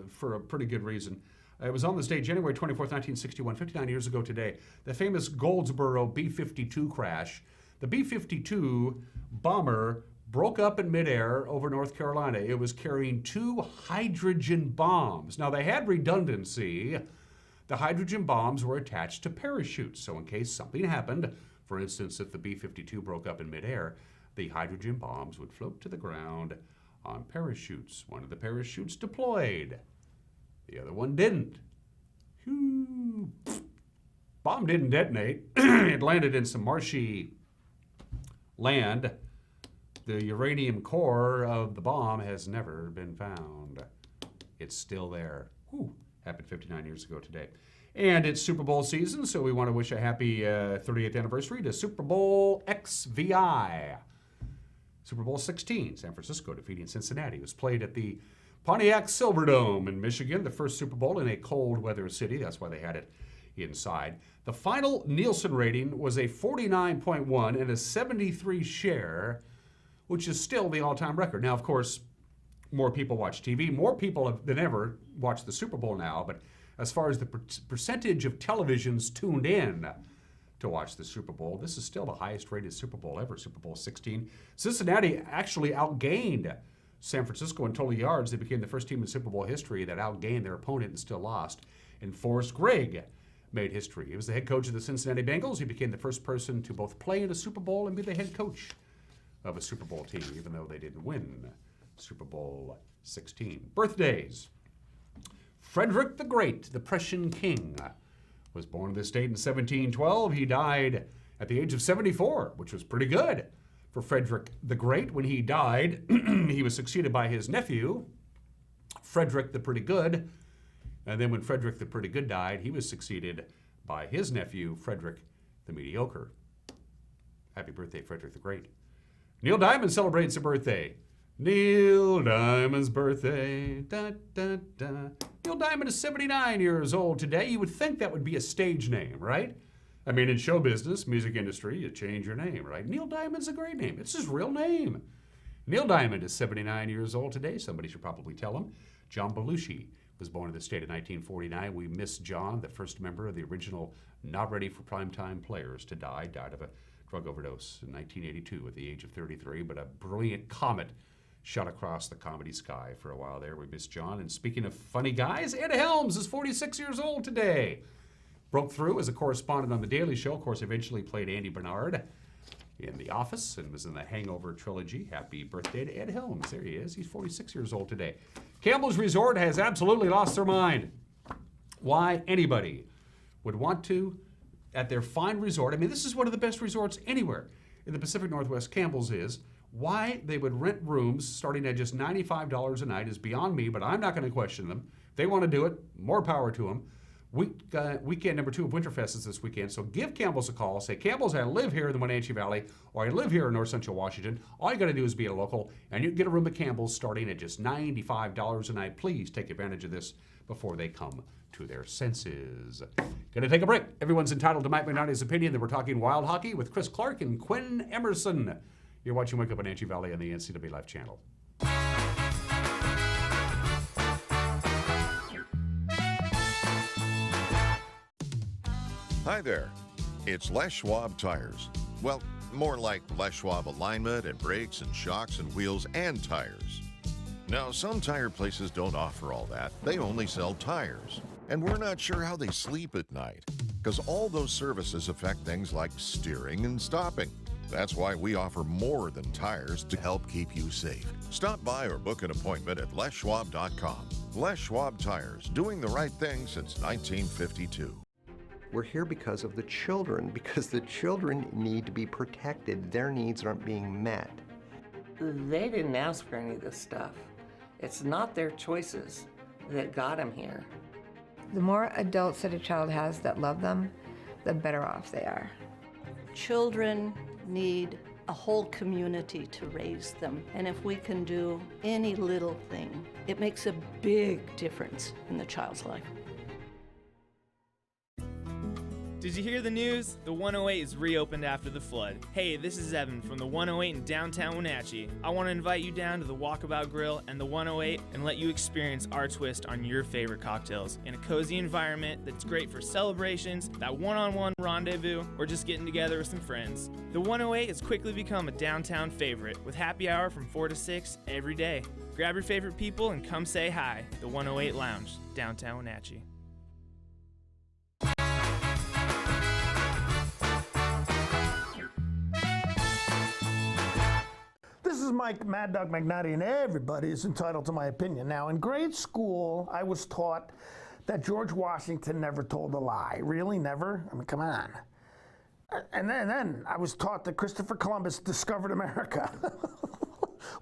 for a pretty good reason. It was on this date, January 24th, 1961, 59 years ago today, the famous Goldsboro B-52 crash. The B-52 bomber broke up in midair over North Carolina. It was carrying 2 hydrogen bombs. Now, they had redundancy. The hydrogen bombs were attached to parachutes, so in case something happened, for instance, if the B-52 broke up in midair, the hydrogen bombs would float to the ground on parachutes. One of the parachutes deployed. The other one didn't. Whew. Bomb didn't detonate. It landed in some marshy land. The uranium core of the bomb has never been found. It's still there. Whew. Happened 59 years ago today. And it's Super Bowl season, so we want to wish a happy 38th anniversary to Super Bowl XVI. Super Bowl 16, San Francisco defeating Cincinnati. It was played at the Pontiac Silverdome in Michigan, the first Super Bowl in a cold weather city. That's why they had it inside. The final Nielsen rating was a 49.1 and a 73 share, which is still the all-time record. Now, of course, more people watch TV. More people than ever watch the Super Bowl now, but as far as the percentage of televisions tuned in to watch the Super Bowl, this is still the highest rated Super Bowl ever, Super Bowl 16. Cincinnati actually outgained San Francisco in total yards. They became the first team in Super Bowl history that outgained their opponent and still lost. And Forrest Gregg made history. He was the head coach of the Cincinnati Bengals. He became the first person to both play in a Super Bowl and be the head coach of a Super Bowl team, even though they didn't win Super Bowl 16. Birthdays. Frederick the Great, the Prussian king, was born this date in 1712. He died at the age of 74, which was pretty good for Frederick the Great. When he died, he was succeeded by his nephew, Frederick the Pretty Good. And then when Frederick the Pretty Good died, he was succeeded by his nephew, Frederick the Mediocre. Happy birthday, Frederick the Great. Neil Diamond celebrates a birthday. Neil Diamond's birthday. Da, da, da. Neil Diamond is 79 years old today. You would think that would be a stage name, right? I mean, in show business, music industry, you change your name, right? Neil Diamond's a great name. It's his real name. Neil Diamond is 79 years old today. Somebody should probably tell him. John Belushi was born in the state of 1949. We miss John, the first member of the original Not Ready for Primetime Players to die. Died of a drug overdose in 1982 at the age of 33, but a brilliant comet shot across the comedy sky for a while there. We miss John. And speaking of funny guys, Ed Helms is 46 years old today. Broke through as a correspondent on The Daily Show. Of course, eventually played Andy Bernard in The Office and was in the Hangover trilogy. Happy birthday to Ed Helms. There he is. He's 46 years old today. Campbell's Resort has absolutely lost their mind. Why anybody would want to, at their fine resort, I mean, this is one of the best resorts anywhere in the Pacific Northwest, Campbell's is. Why they would rent rooms starting at just $95 a night is beyond me, but I'm not going to question them. If they want to do it, more power to them. Weekend number 2 of Winterfest is this weekend, so give Campbell's a call. Say, Campbell's, I live here in the Wenatchee Valley, or I live here in North Central Washington. All you got to do is be a local, and you can get a room at Campbell's starting at just $95 a night. Please take advantage of this before they come to their senses. Going to take a break. Everyone's entitled to Mike Magnotti's opinion that we're talking wild hockey with Chris Clark and Quinn Emerson. You're watching Wake Up Wenatchee Valley on the NCW Life channel. Hi there, it's Les Schwab Tires. Well, more like Les Schwab alignment and brakes and shocks and wheels and tires. Now, some tire places don't offer all that. They only sell tires. And we're not sure how they sleep at night, because all those services affect things like steering and stopping. That's why we offer more than tires to help keep you safe. Stop by or book an appointment at leschwab.com. Les Schwab Tires, doing the right thing since 1952. We're here because of the children, because the children need to be protected. Their needs aren't being met. They didn't ask for any of this stuff. It's not their choices that got them here. The more adults that a child has that love them, the better off they are. Children need a whole community to raise them. And if we can do any little thing, it makes a big difference in the child's life. Did you hear the news? The 108 is reopened after the flood. Hey, this is Evan from the 108 in downtown Wenatchee. I want to invite you down to the Walkabout Grill and the 108 and let you experience our twist on your favorite cocktails in a cozy environment that's great for celebrations, that one-on-one rendezvous, or just getting together with some friends. The 108 has quickly become a downtown favorite with happy hour from 4 to 6 every day. Grab your favorite people and come say hi. The 108 Lounge, downtown Wenatchee. This is Mike Mad Dog Magnotti, and everybody is entitled to my opinion. Now, in grade school, I was taught that George Washington never told a lie. Really? Never? I mean, come on. And then I was taught that Christopher Columbus discovered America.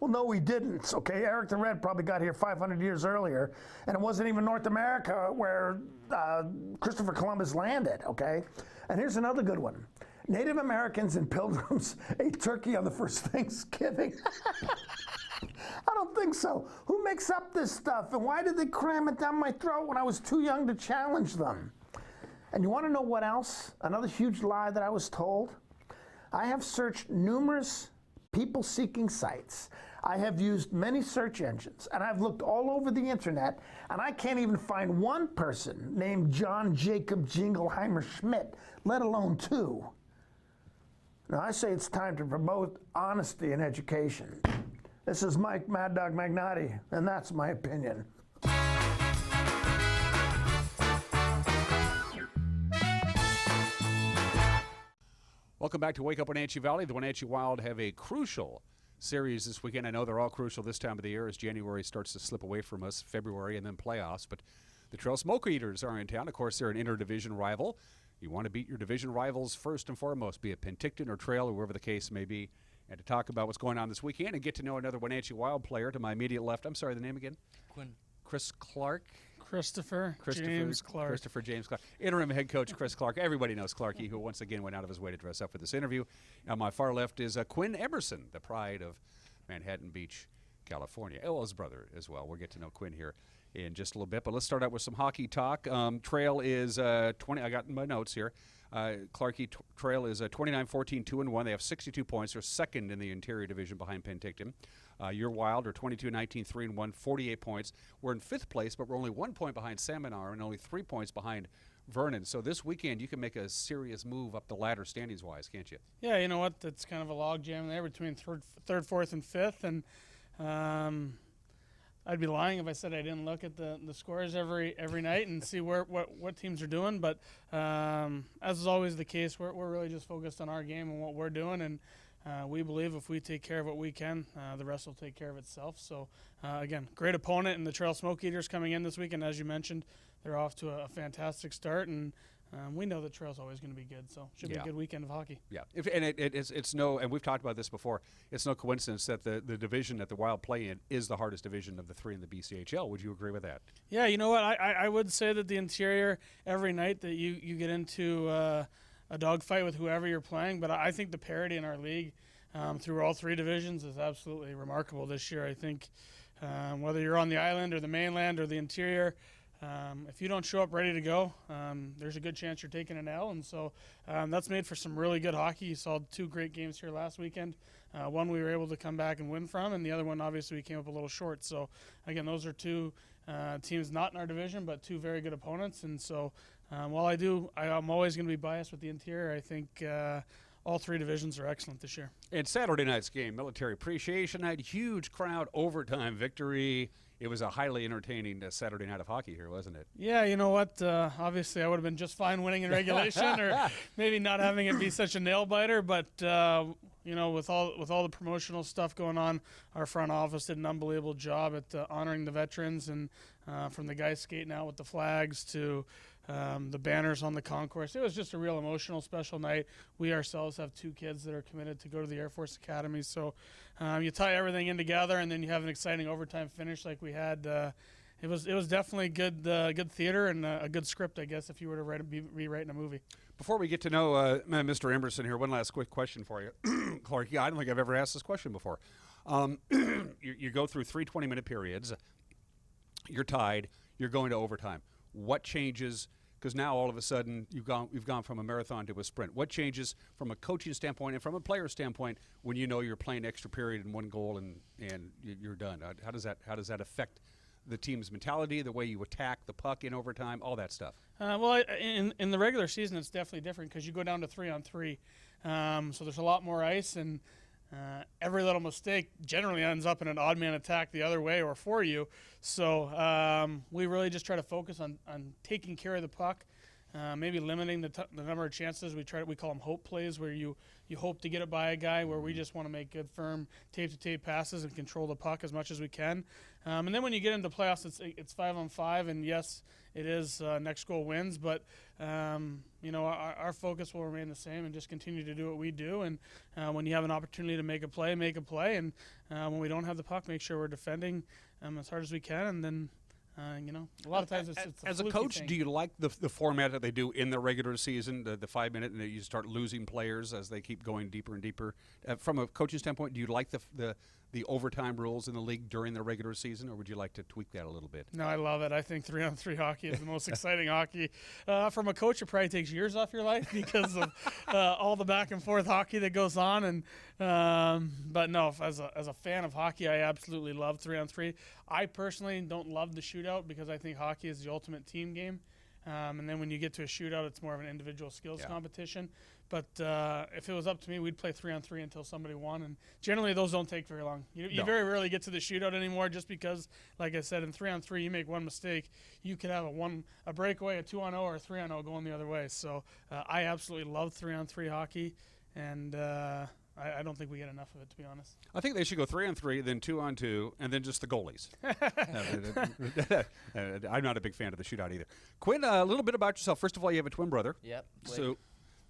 Well, no, he didn't, okay? Eric the Red probably got here 500 years earlier, and it wasn't even North America where Christopher Columbus landed, okay? And here's another good one. Native Americans and Pilgrims ate turkey on the first Thanksgiving. I don't think so. Who makes up this stuff, and why did they cram it down my throat when I was too young to challenge them? And you want to know what else? Another huge lie that I was told? I have searched numerous people-seeking sites. I have used many search engines, and I've looked all over the internet, and I can't even find one person named John Jacob Jingleheimer Schmidt, let alone two. Now, I say it's time to promote honesty in education. This is Mike Mad Dog Magnotti, and that's my opinion. Welcome back to Wake Up Wenatchee Valley. The Wenatchee Wild have a crucial series this weekend. I know they're all crucial this time of the year as January starts to slip away from us, February, and then playoffs. But the Trail Smoke Eaters are in town. Of course, they're an interdivision rival. You want to beat your division rivals first and foremost, be it Penticton or Trail or wherever the case may be. And to talk about what's going on this weekend and get to know another Wenatchee Wild player to my immediate left. I'm sorry, the name again? Quinn. Chris Clark. Christopher James Clark. Christopher James Clark. Interim head coach Chris Clark. Everybody knows Clarky, who once again went out of his way to dress up for this interview. On my far left is Quinn Emerson, the pride of Manhattan Beach, California. Oh, his brother as well. We'll get to know Quinn here in just a little bit. But let's start out with some hockey talk. Trail is 20. I got in my notes here. Clarky Trail is 29-14, 2-1. They have 62 points. They're second in the interior division behind Penticton. Your Wild are 22-19, 3-1, 48 points. We're in fifth place, but we're only 1 point behind Seminar and only 3 points behind Vernon. So this weekend you can make a serious move up the ladder standings-wise, can't you? Yeah, you know what? That's kind of a log jam there between third, fourth, and fifth. And I'd be lying if I said I didn't look at the scores every night and see what teams are doing. But as is always the case, we're really just focused on our game and what we're doing. And we believe if we take care of what we can, the rest will take care of itself. So, again, great opponent, and the Trail Smoke Eaters coming in this weekend. As you mentioned, they're off to a fantastic start, and we know the Trail's always going to be good. So, should be a good weekend of hockey. Yeah, it's no, and we've talked about this before, it's no coincidence that the division that the Wild play in is the hardest division of the three in the BCHL. Would you agree with that? Yeah, you know what? I would say that the interior, every night that you get into a dogfight with whoever you're playing, but I think the parity in our league through all three divisions is absolutely remarkable this year. I think whether you're on the island or the mainland or the interior, if you don't show up ready to go, there's a good chance you're taking an L. And so that's made for some really good hockey. You saw 2 great games here last weekend. One we were able to come back and win from, and the other one obviously we came up a little short. So again, those are 2 teams not in our division, but 2 very good opponents. And so while I'm always going to be biased with the interior, I think all 3 divisions are excellent this year. And Saturday night's game, Military Appreciation Night, huge crowd, overtime victory. It was a highly entertaining Saturday night of hockey here, wasn't it? Yeah, you know what? Obviously, I would have been just fine winning in regulation, or maybe not having it be such a nail biter. But you know, with all the promotional stuff going on, our front office did an unbelievable job at honoring the veterans, and from the guys skating out with the flags to the banners on the concourse. It was just a real emotional, special night. We ourselves have 2 kids that are committed to go to the Air Force Academy. So you tie everything in together, and then you have an exciting overtime finish like we had. It was definitely good theater and a good script, I guess, if you were to be writing a movie. Before we get to know Mr. Emerson here, one last quick question for you. Clark, I don't think I've ever asked this question before. You go through 3 20-minute periods. You're tied. You're going to overtime. What changes? Because now all of a sudden you've gone from a marathon to a sprint. What changes from a coaching standpoint and from a player standpoint when you know you're playing extra period and 1 goal and you're done? How does that affect the team's mentality, the way you attack the puck in overtime, all that stuff? Well, in the regular season, it's definitely different because you go down to 3-on-3. So there's a lot more ice, and every little mistake generally ends up in an odd man attack the other way or for you. So we really just try to focus on taking care of the puck, maybe limiting the number of chances. We call them hope plays, where you hope to get it by a guy, where we just want to make good, firm, tape-to-tape passes and control the puck as much as we can. And then when you get into playoffs, it's 5-on-5, and yes, it is next goal wins, but you know, our focus will remain the same and just continue to do what we do. And when you have an opportunity to make a play, and when we don't have the puck, make sure we're defending as hard as we can, and then you know, a lot of times it's as a coach, do you like the format that they do in the regular season, the 5-minute, and you start losing players as they keep going deeper and deeper? From a coaching standpoint, do you like the overtime rules in the league during the regular season, or would you like to tweak that a little bit? No, I love it. I think 3-on-3 hockey is the most exciting hockey. From a coach, it probably takes years off your life because of all the back and forth hockey that goes on. And but no, as a fan of hockey, I absolutely love 3-on-3. I personally don't love the shootout because I think hockey is the ultimate team game. And then when you get to a shootout, it's more of an individual skills competition. But if it was up to me, we'd play 3-on-3 until somebody won. And generally, those don't take very long. You very rarely get to the shootout anymore, just because, like I said, in 3-on-3, you make one mistake, you could have a breakaway, a 2-on-0, or a 3-on-0 going the other way. So I absolutely love 3-on-3 hockey. And I don't think we get enough of it, to be honest. I think they should go 3-on-3, then 2-on-2, and then just the goalies. I'm not a big fan of the shootout either. Quinn, a little bit about yourself. First of all, you have a twin brother. Yep. So,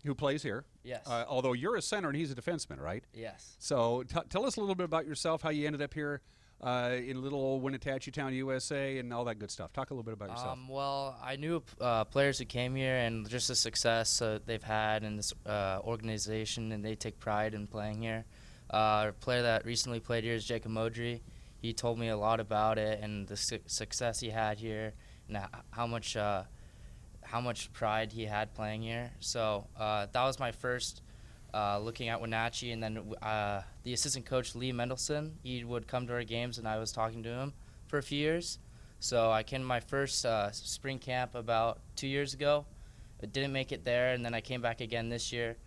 who plays here. Yes. Although you're a center and he's a defenseman, right? Yes. So tell us a little bit about yourself, how you ended up here in little old Wenatchee Town, USA, and all that good stuff. Talk a little bit about yourself. Well, I knew players who came here and just the success they've had in this organization, and they take pride in playing here. A player that recently played here is Jacob Modry. He told me a lot about it and the success he had here, and how much pride he had playing here. So that was my first looking at Wenatchee, and then the assistant coach, Lee Mendelson, he would come to our games, and I was talking to him for a few years. So I came to my first spring camp about 2 years ago. I didn't make it there, and then I came back again this year.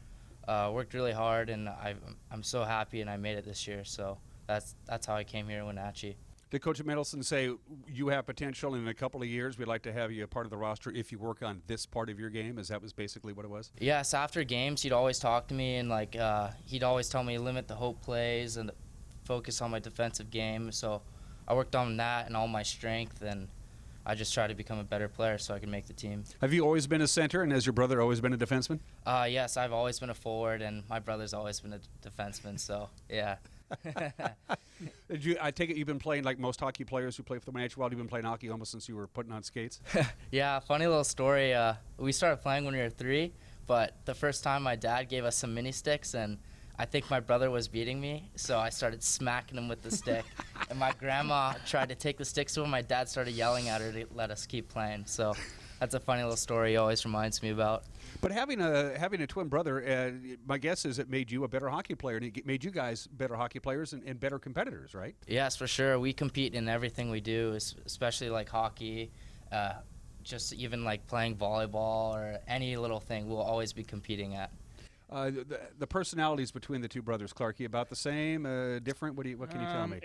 Worked really hard, and I'm so happy, and I made it this year. So that's how I came here in Wenatchee. Did Coach Mendelson say you have potential and in a couple of years we'd like to have you a part of the roster if you work on this part of your game? That was basically what it was? Yes, after games he'd always talk to me, and he'd always tell me limit the hope plays and focus on my defensive game. So I worked on that and all my strength, and I just tried to become a better player so I could make the team. Have you always been a center, and has your brother always been a defenseman? Yes, I've always been a forward, and my brother's always been a defenseman, so yeah. I take it you've been playing like most hockey players who play for the Wenatchee Wild. You've been playing hockey almost since you were putting on skates? Yeah, funny little story. We started playing when we were 3, but the first time my dad gave us some mini sticks, and I think my brother was beating me, so I started smacking him with the stick. And my grandma tried to take the sticks to him. My dad started yelling at her to let us keep playing. So that's a funny little story he always reminds me about. But having a twin brother, my guess is it made you a better hockey player, and it made you guys better hockey players and better competitors, right? Yes, for sure. We compete in everything we do, especially like hockey, just even like playing volleyball or any little thing we'll always be competing at. The personalities between the two brothers, Clarkie, about the same, different? What can you tell me?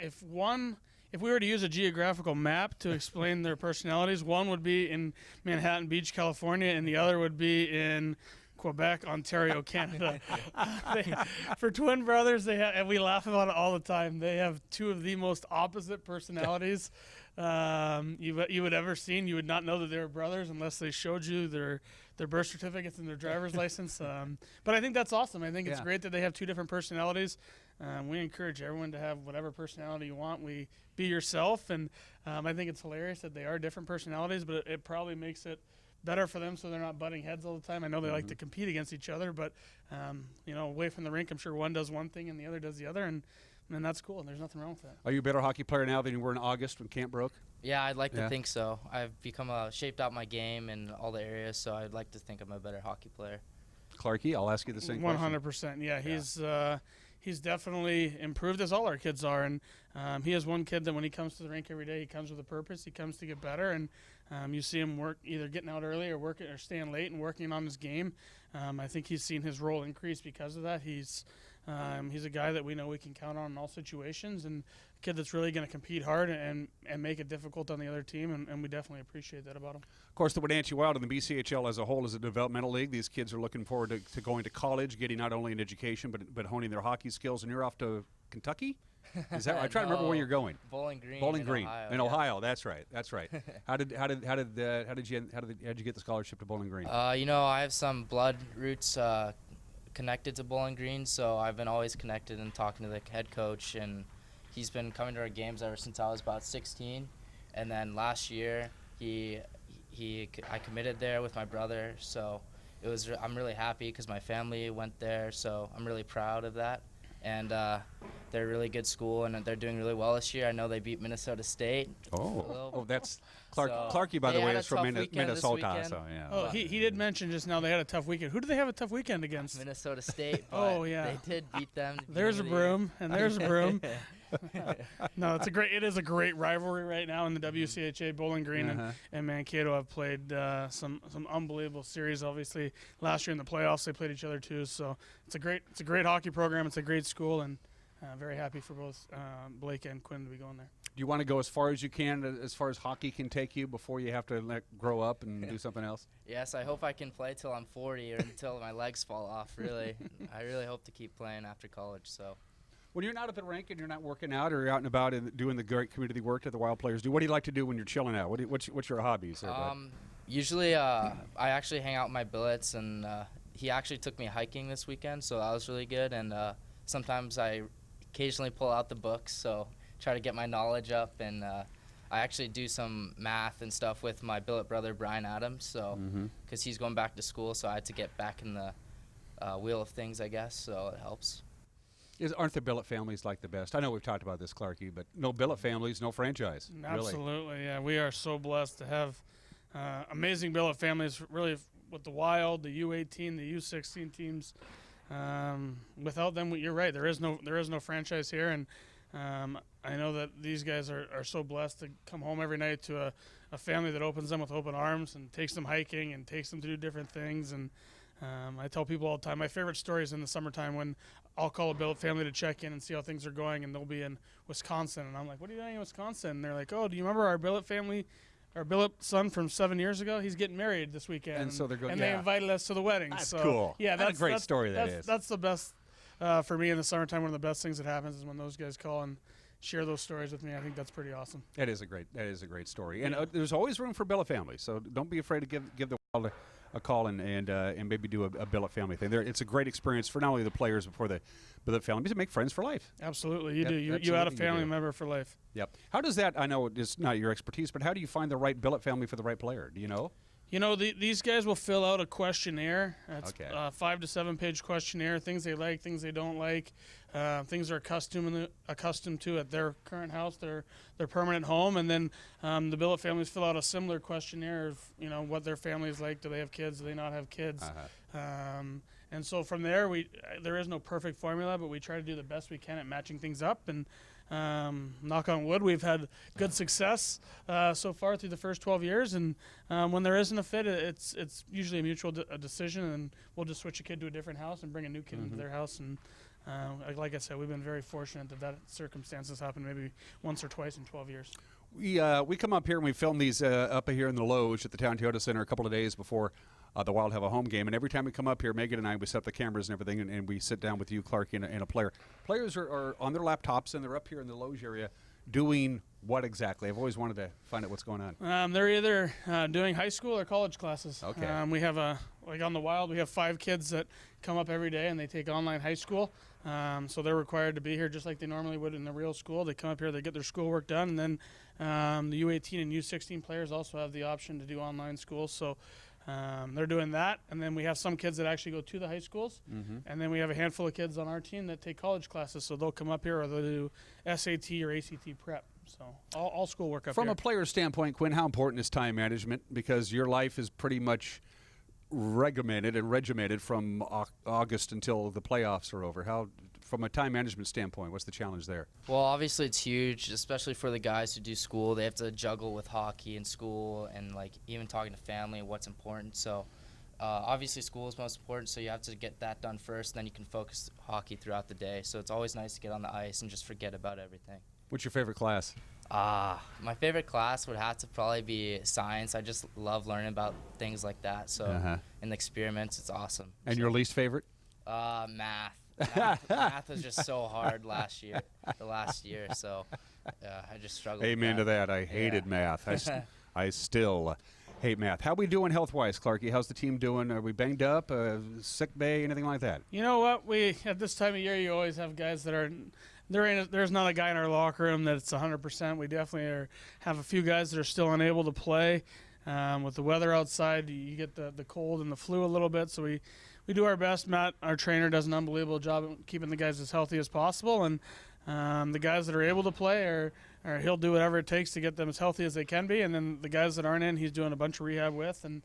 If we were to use a geographical map to explain their personalities, one would be in Manhattan Beach, California, and the other would be in Quebec, Ontario, Canada. For twin brothers, and we laugh about it all the time, they have two of the most opposite personalities you would ever seen. You would not know that they were brothers unless they showed you their birth certificates and their driver's license. But I think that's awesome. I think it's great that they have two different personalities. We encourage everyone to have whatever personality you want. Be yourself, and I think it's hilarious that they are different personalities, but it probably makes it better for them so they're not butting heads all the time. I know they like to compete against each other, but away from the rink, I'm sure one does one thing and the other does the other, and that's cool, and there's nothing wrong with that. Are you a better hockey player now than you were in August when camp broke? Yeah, I'd like to think so. I've shaped out my game in all the areas, so I'd like to think I'm a better hockey player. Clarkie, I'll ask you the same question. 100%. Yeah, he's definitely improved, as all our kids are, and he has one kid that when he comes to the rink every day, he comes with a purpose. He comes to get better, and you see him work, either getting out early or working or staying late and working on his game. I think he's seen his role increase because of that. He's a guy that we know we can count on in all situations, and a kid that's really going to compete hard and make it difficult on the other team, and we definitely appreciate that about him. Of course, the Wenatchee Wild and the BCHL as a whole is a developmental league. These kids are looking forward to going to college, getting not only an education but honing their hockey skills. And you're off to Kentucky? Is that right? I'm trying to remember where you're going. Bowling Green. In Ohio. That's right. How did you get the scholarship to Bowling Green? I have some blood roots connected to Bowling Green, so I've been always connected and talking to the head coach, and he's been coming to our games ever since I was about 16. And then last year, I committed there with my brother, so I'm really happy because my family went there, so I'm really proud of that. And they're a really good school, and they're doing really well this year. I know they beat Minnesota State. That's Clarkie, by the way, is from Minnesota. So, yeah. Oh, he did mention just now they had a tough weekend. Who did they have a tough weekend against? Minnesota State. Oh, yeah. They did beat them. There's a broom, and there's a broom. No, it is a great rivalry right now in the WCHA. Bowling Green and Mankato have played some unbelievable series. Obviously, last year in the playoffs they played each other too. So it's a great hockey program. It's a great school, and very happy for both Blake and Quinn to be going there. Do you want to go as far as you can, as far as hockey can take you, before you have to grow up and do something else? Yes, I hope I can play till I'm 40 or until my legs fall off, really. I really hope to keep playing after college. So, when you're not up at rink and you're not working out or you're out and about and doing the great community work that the Wild players do, what do you like to do when you're chilling out? What's your hobbies? There, usually I actually hang out with my billets, and he actually took me hiking this weekend, so that was really good. And sometimes I occasionally pull out the books, so try to get my knowledge up. And I actually do some math and stuff with my billet brother Brian Adams, so because he's going back to school, so I had to get back in the wheel of things, I guess, so it helps. Aren't the billet families like the best? I know we've talked about this, Clarkie, but no billet families, no franchise. Absolutely, yeah. We are so blessed to have amazing billet families, really, with the Wild, the U18, the U16 teams. Without them, you're right. There is no franchise here, and I know that these guys are so blessed to come home every night to a family that opens them with open arms and takes them hiking and takes them to do different things. And I tell people all the time, my favorite story is in the summertime when I'll call a billet family to check in and see how things are going, and they'll be in Wisconsin, and I'm like, "What are you doing in Wisconsin?" And they're like, "Oh, do you remember our billet family? Our billet son from 7 years ago, he's getting married this weekend." And so they're going, and they invited us to the wedding. That's so, cool. Yeah, that's a great story. That's the best for me in the summertime. One of the best things that happens is when those guys call and share those stories with me. I think that's pretty awesome. That is a great story. And there's always room for billet families, so don't be afraid to give the Wild a call and maybe do a billet family thing. It's a great experience for not only the players but for the billet family, but to make friends for life. Absolutely, you do. You add a family member for life. Yep. How does that? I know it's not your expertise, but how do you find the right billet family for the right player? Do you know? You know, these guys will fill out a questionnaire. It's a 5 to 7 page questionnaire. Things they like, things they don't like, things they're accustomed to at their current house, their permanent home, and then the billet families fill out a similar questionnaire of what their family is like. Do they have kids? Do they not have kids? And so from there, there is no perfect formula, but we try to do the best we can at matching things up. And knock on wood, we've had good success so far through the first 12 years. And when there isn't a fit, it's usually a mutual decision, and we'll just switch a kid to a different house and bring a new kid into their house. And like I said, we've been very fortunate that circumstance has happened maybe once or twice in 12 years. We come up here and we film these up here in the Loge at the Town Toyota Center a couple of days before the Wild have a home game. And every time we come up here, Megan and I, we set up the cameras and everything, and we sit down with you, Clark, and a player. Players are on their laptops, and they're up here in the Loge area doing what exactly? I've always wanted to find out what's going on. They're either doing high school or college classes. Okay. We have like on the Wild, we have 5 kids that come up every day, and they take online high school. So they're required to be here just like they normally would in the real school. They come up here, they get their schoolwork done, and then the U18 and U16 players also have the option to do online school. So they're doing that, and then we have some kids that actually go to the high schools, and then we have a handful of kids on our team that take college classes. So they'll come up here or they'll do SAT or ACT prep. So all schoolwork up From here. a player standpoint, Quinn, how important is time management? Because your life is pretty much regimented from August until the playoffs are over. How, from a time management standpoint, what's the challenge there? Well, obviously it's huge, especially for the guys who do school. They have to juggle with hockey and school, and like even talking to family and what's important. So obviously school is most important, so you have to get that done first, and then you can focus hockey throughout the day. So it's always nice to get on the ice and just forget about everything. What's your favorite class? My favorite class would have to probably be science. I just love learning about things like that. So in the experiments, it's awesome. And your least favorite? Math. Math was just so hard the last year. So I just struggled. Amen with to that. I hated math. I still hate math. How we doing health-wise, Clarkie? How's the team doing? Are we banged up? Sick bay? Anything like that? You know what? At this time of year, you always have guys that are. There's not a guy in our locker room that's 100%. We definitely have a few guys that are still unable to play. With the weather outside, you get the cold and the flu a little bit, so we do our best. Matt, our trainer, does an unbelievable job of keeping the guys as healthy as possible, and the guys that are able to play he'll do whatever it takes to get them as healthy as they can be, and then the guys that aren't in, he's doing a bunch of rehab with, and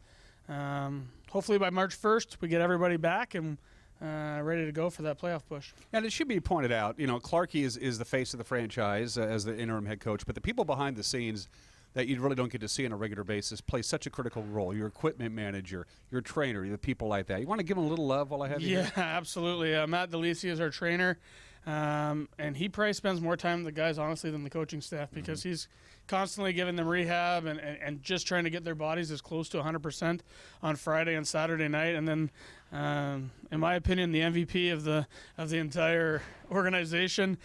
hopefully by March 1st we get everybody back and ready to go for that playoff push. And it should be pointed out, Clarkie is the face of the franchise as the interim head coach, but the people behind the scenes that you really don't get to see on a regular basis play such a critical role. Your equipment manager, your trainer, the people like that. You want to give them a little love while I have you here? here? Yeah, absolutely. Matt DeLisi is our trainer. And he probably spends more time with the guys, honestly, than the coaching staff, because he's constantly giving them rehab and just trying to get their bodies as close to 100% on Friday and Saturday night. And then, in my opinion, the MVP of the entire organization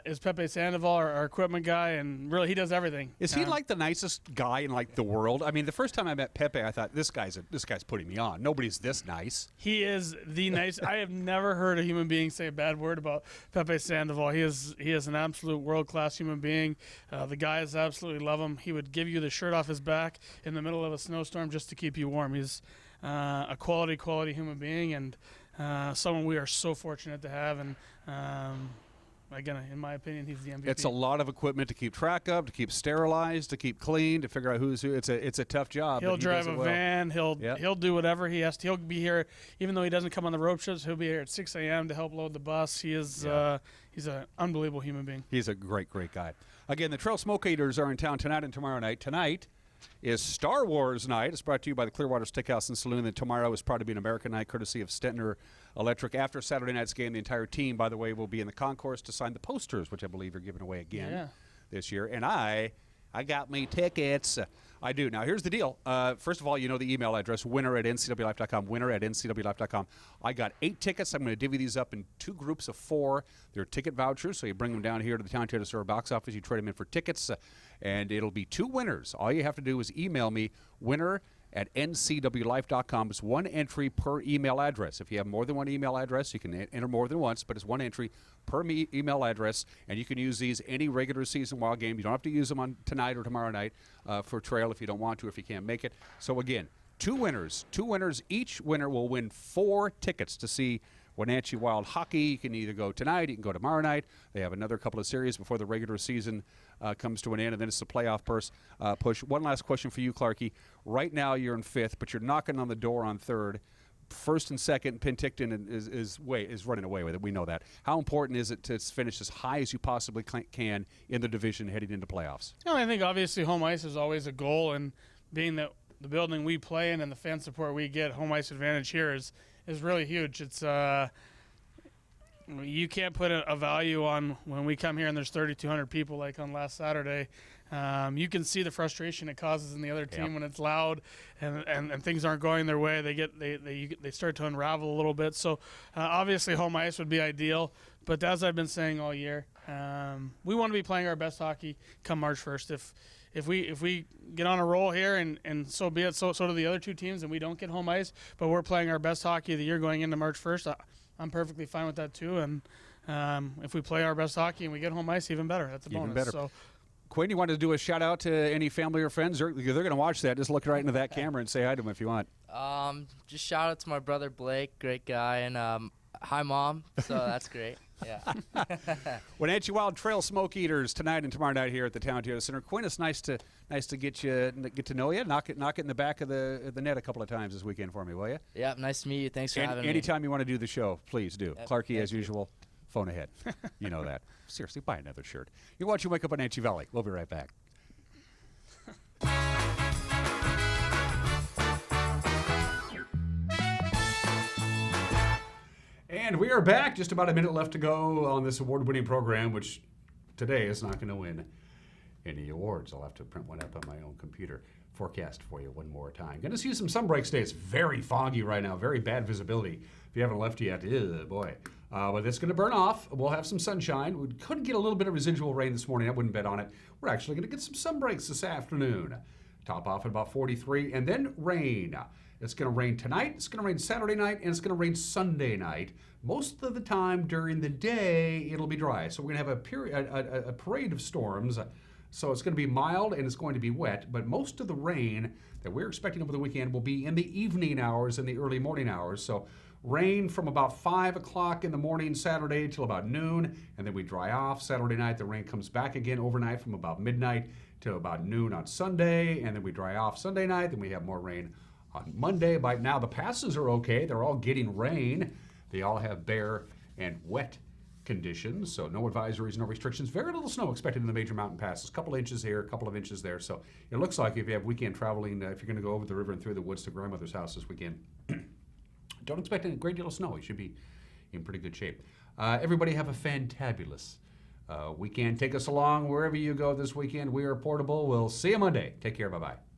is Pepe Sandoval, our equipment guy, and really he does everything. Is he like the nicest guy in like the world? I mean, the first time I met Pepe, I thought this guy's putting me on. Nobody's this nice. He is the nice. I have never heard a human being say a bad word about Pepe Sandoval. He is an absolute world-class human being. The guys absolutely love him. He would give you the shirt off his back in the middle of a snowstorm just to keep you warm. He's a quality human being, and someone we are so fortunate to have. And again, in my opinion, he's the MVP. It's a lot of equipment to keep track of, to keep sterilized, to keep clean, to figure out who's who. It's a tough job. He'll drive a van. He'll do whatever he has to. He'll be here, even though he doesn't come on the rope trips. He'll be here at 6 a.m. to help load the bus. He is he's an unbelievable human being. He's a great guy. Again, the Trail Smoke Eaters are in town tonight and tomorrow night. Tonight is Star Wars night. It's brought to you by the Clearwater Steakhouse and Saloon. And tomorrow is proud to be an American night, courtesy of Stentner Electric. After Saturday night's game, the entire team, by the way, will be in the concourse to sign the posters, which I believe are given away again this year. And I got me tickets. I do. Now, here's the deal. First of all, you know the email address, winner@ncwlife.com, winner@ncwlife.com. I got 8 tickets. I'm going to divvy these up in 2 groups of 4. They're ticket vouchers, so you bring them down here to the Town Theater Store box office. You trade them in for tickets, and it'll be 2 winners. All you have to do is email me, winner@ncwlife.com. It's 1 entry per email address. If you have more than 1 email address, you can enter more than once, but it's 1 entry per email address, and you can use these any regular season wild game. You don't have to use them on tonight or tomorrow night for trail if you don't want to, if you can't make it. So again, 2 winners. Each winner will win 4 tickets to see Wenatchee Wild hockey. You can either go tonight, you can go tomorrow night. They have another couple of series before the regular season comes to an end, and then it's the playoff push. One last question for you, Clarkie. Right now you're in 5th, but you're knocking on the door on 3rd. 1st and 2nd, Penticton is running away with it. We know that. How important is it to finish as high as you possibly can in the division heading into playoffs? You know, I think obviously home ice is always a goal, and being that the building we play in and the fan support we get, home ice advantage here is really huge. It's you can't put a value on when we come here and there's 3,200 people like on last Saturday. You can see the frustration it causes in the other team when it's loud and things aren't going their way. They start to unravel a little bit. So obviously home ice would be ideal. But as I've been saying all year, we want to be playing our best hockey come March 1st. If we get on a roll here and so be it, so do the other 2 teams, and we don't get home ice, but we're playing our best hockey of the year going into March 1st, I'm perfectly fine with that too. And if we play our best hockey and we get home ice, even better. That's a bonus. Even better. So, Quinn, you want to do a shout out to any family or friends? They're going to watch that. Just look right into that camera and say hi to them if you want. Just shout out to my brother Blake, great guy, and hi Mom. So that's great. Yeah. Wenatchee Wild Trail Smoke Eaters tonight and tomorrow night here at the Town Theater Center. Quinn, it's nice to get to know you. Knock it in the back of the net a couple of times this weekend for me, will you? Yeah, nice to meet you. Thanks for having me. Anytime you want to do the show, please do. Yep, Clarkie, as usual, phone ahead. You know that. Seriously, buy another shirt. You're watching Wake Up on Wenatchee Valley. We'll be right back. And we are back. Just about a minute left to go on this award-winning program, which today is not going to win any awards. I'll have to print one up on my own computer. Forecast for you one more time. Going to see some sun breaks today. It's very foggy right now. Very bad visibility. If you haven't left yet, boy. But it's going to burn off. We'll have some sunshine. We could get a little bit of residual rain this morning. I wouldn't bet on it. We're actually going to get some sun breaks this afternoon. Top off at about 43, and then rain. It's going to rain tonight, it's going to rain Saturday night, and it's going to rain Sunday night. Most of the time during the day, it'll be dry. So we're going to have a parade of storms. So it's going to be mild and it's going to be wet, but most of the rain that we're expecting over the weekend will be in the evening hours and the early morning hours. So rain from about 5 o'clock in the morning Saturday till about noon, and then we dry off. Saturday night, the rain comes back again overnight from about midnight to about noon on Sunday, and then we dry off Sunday night. Then we have more rain on Monday. By now, the passes are okay. They're all getting rain. They all have bare and wet conditions, so no advisories, no restrictions. Very little snow expected in the major mountain passes. A couple inches here, a couple of inches there. So it looks like if you have weekend traveling, if you're going to go over the river and through the woods to grandmother's house this weekend, don't expect a great deal of snow. You should be in pretty good shape. Everybody have a fantabulous weekend. Take us along wherever you go this weekend. We are portable. We'll see you Monday. Take care. Bye-bye.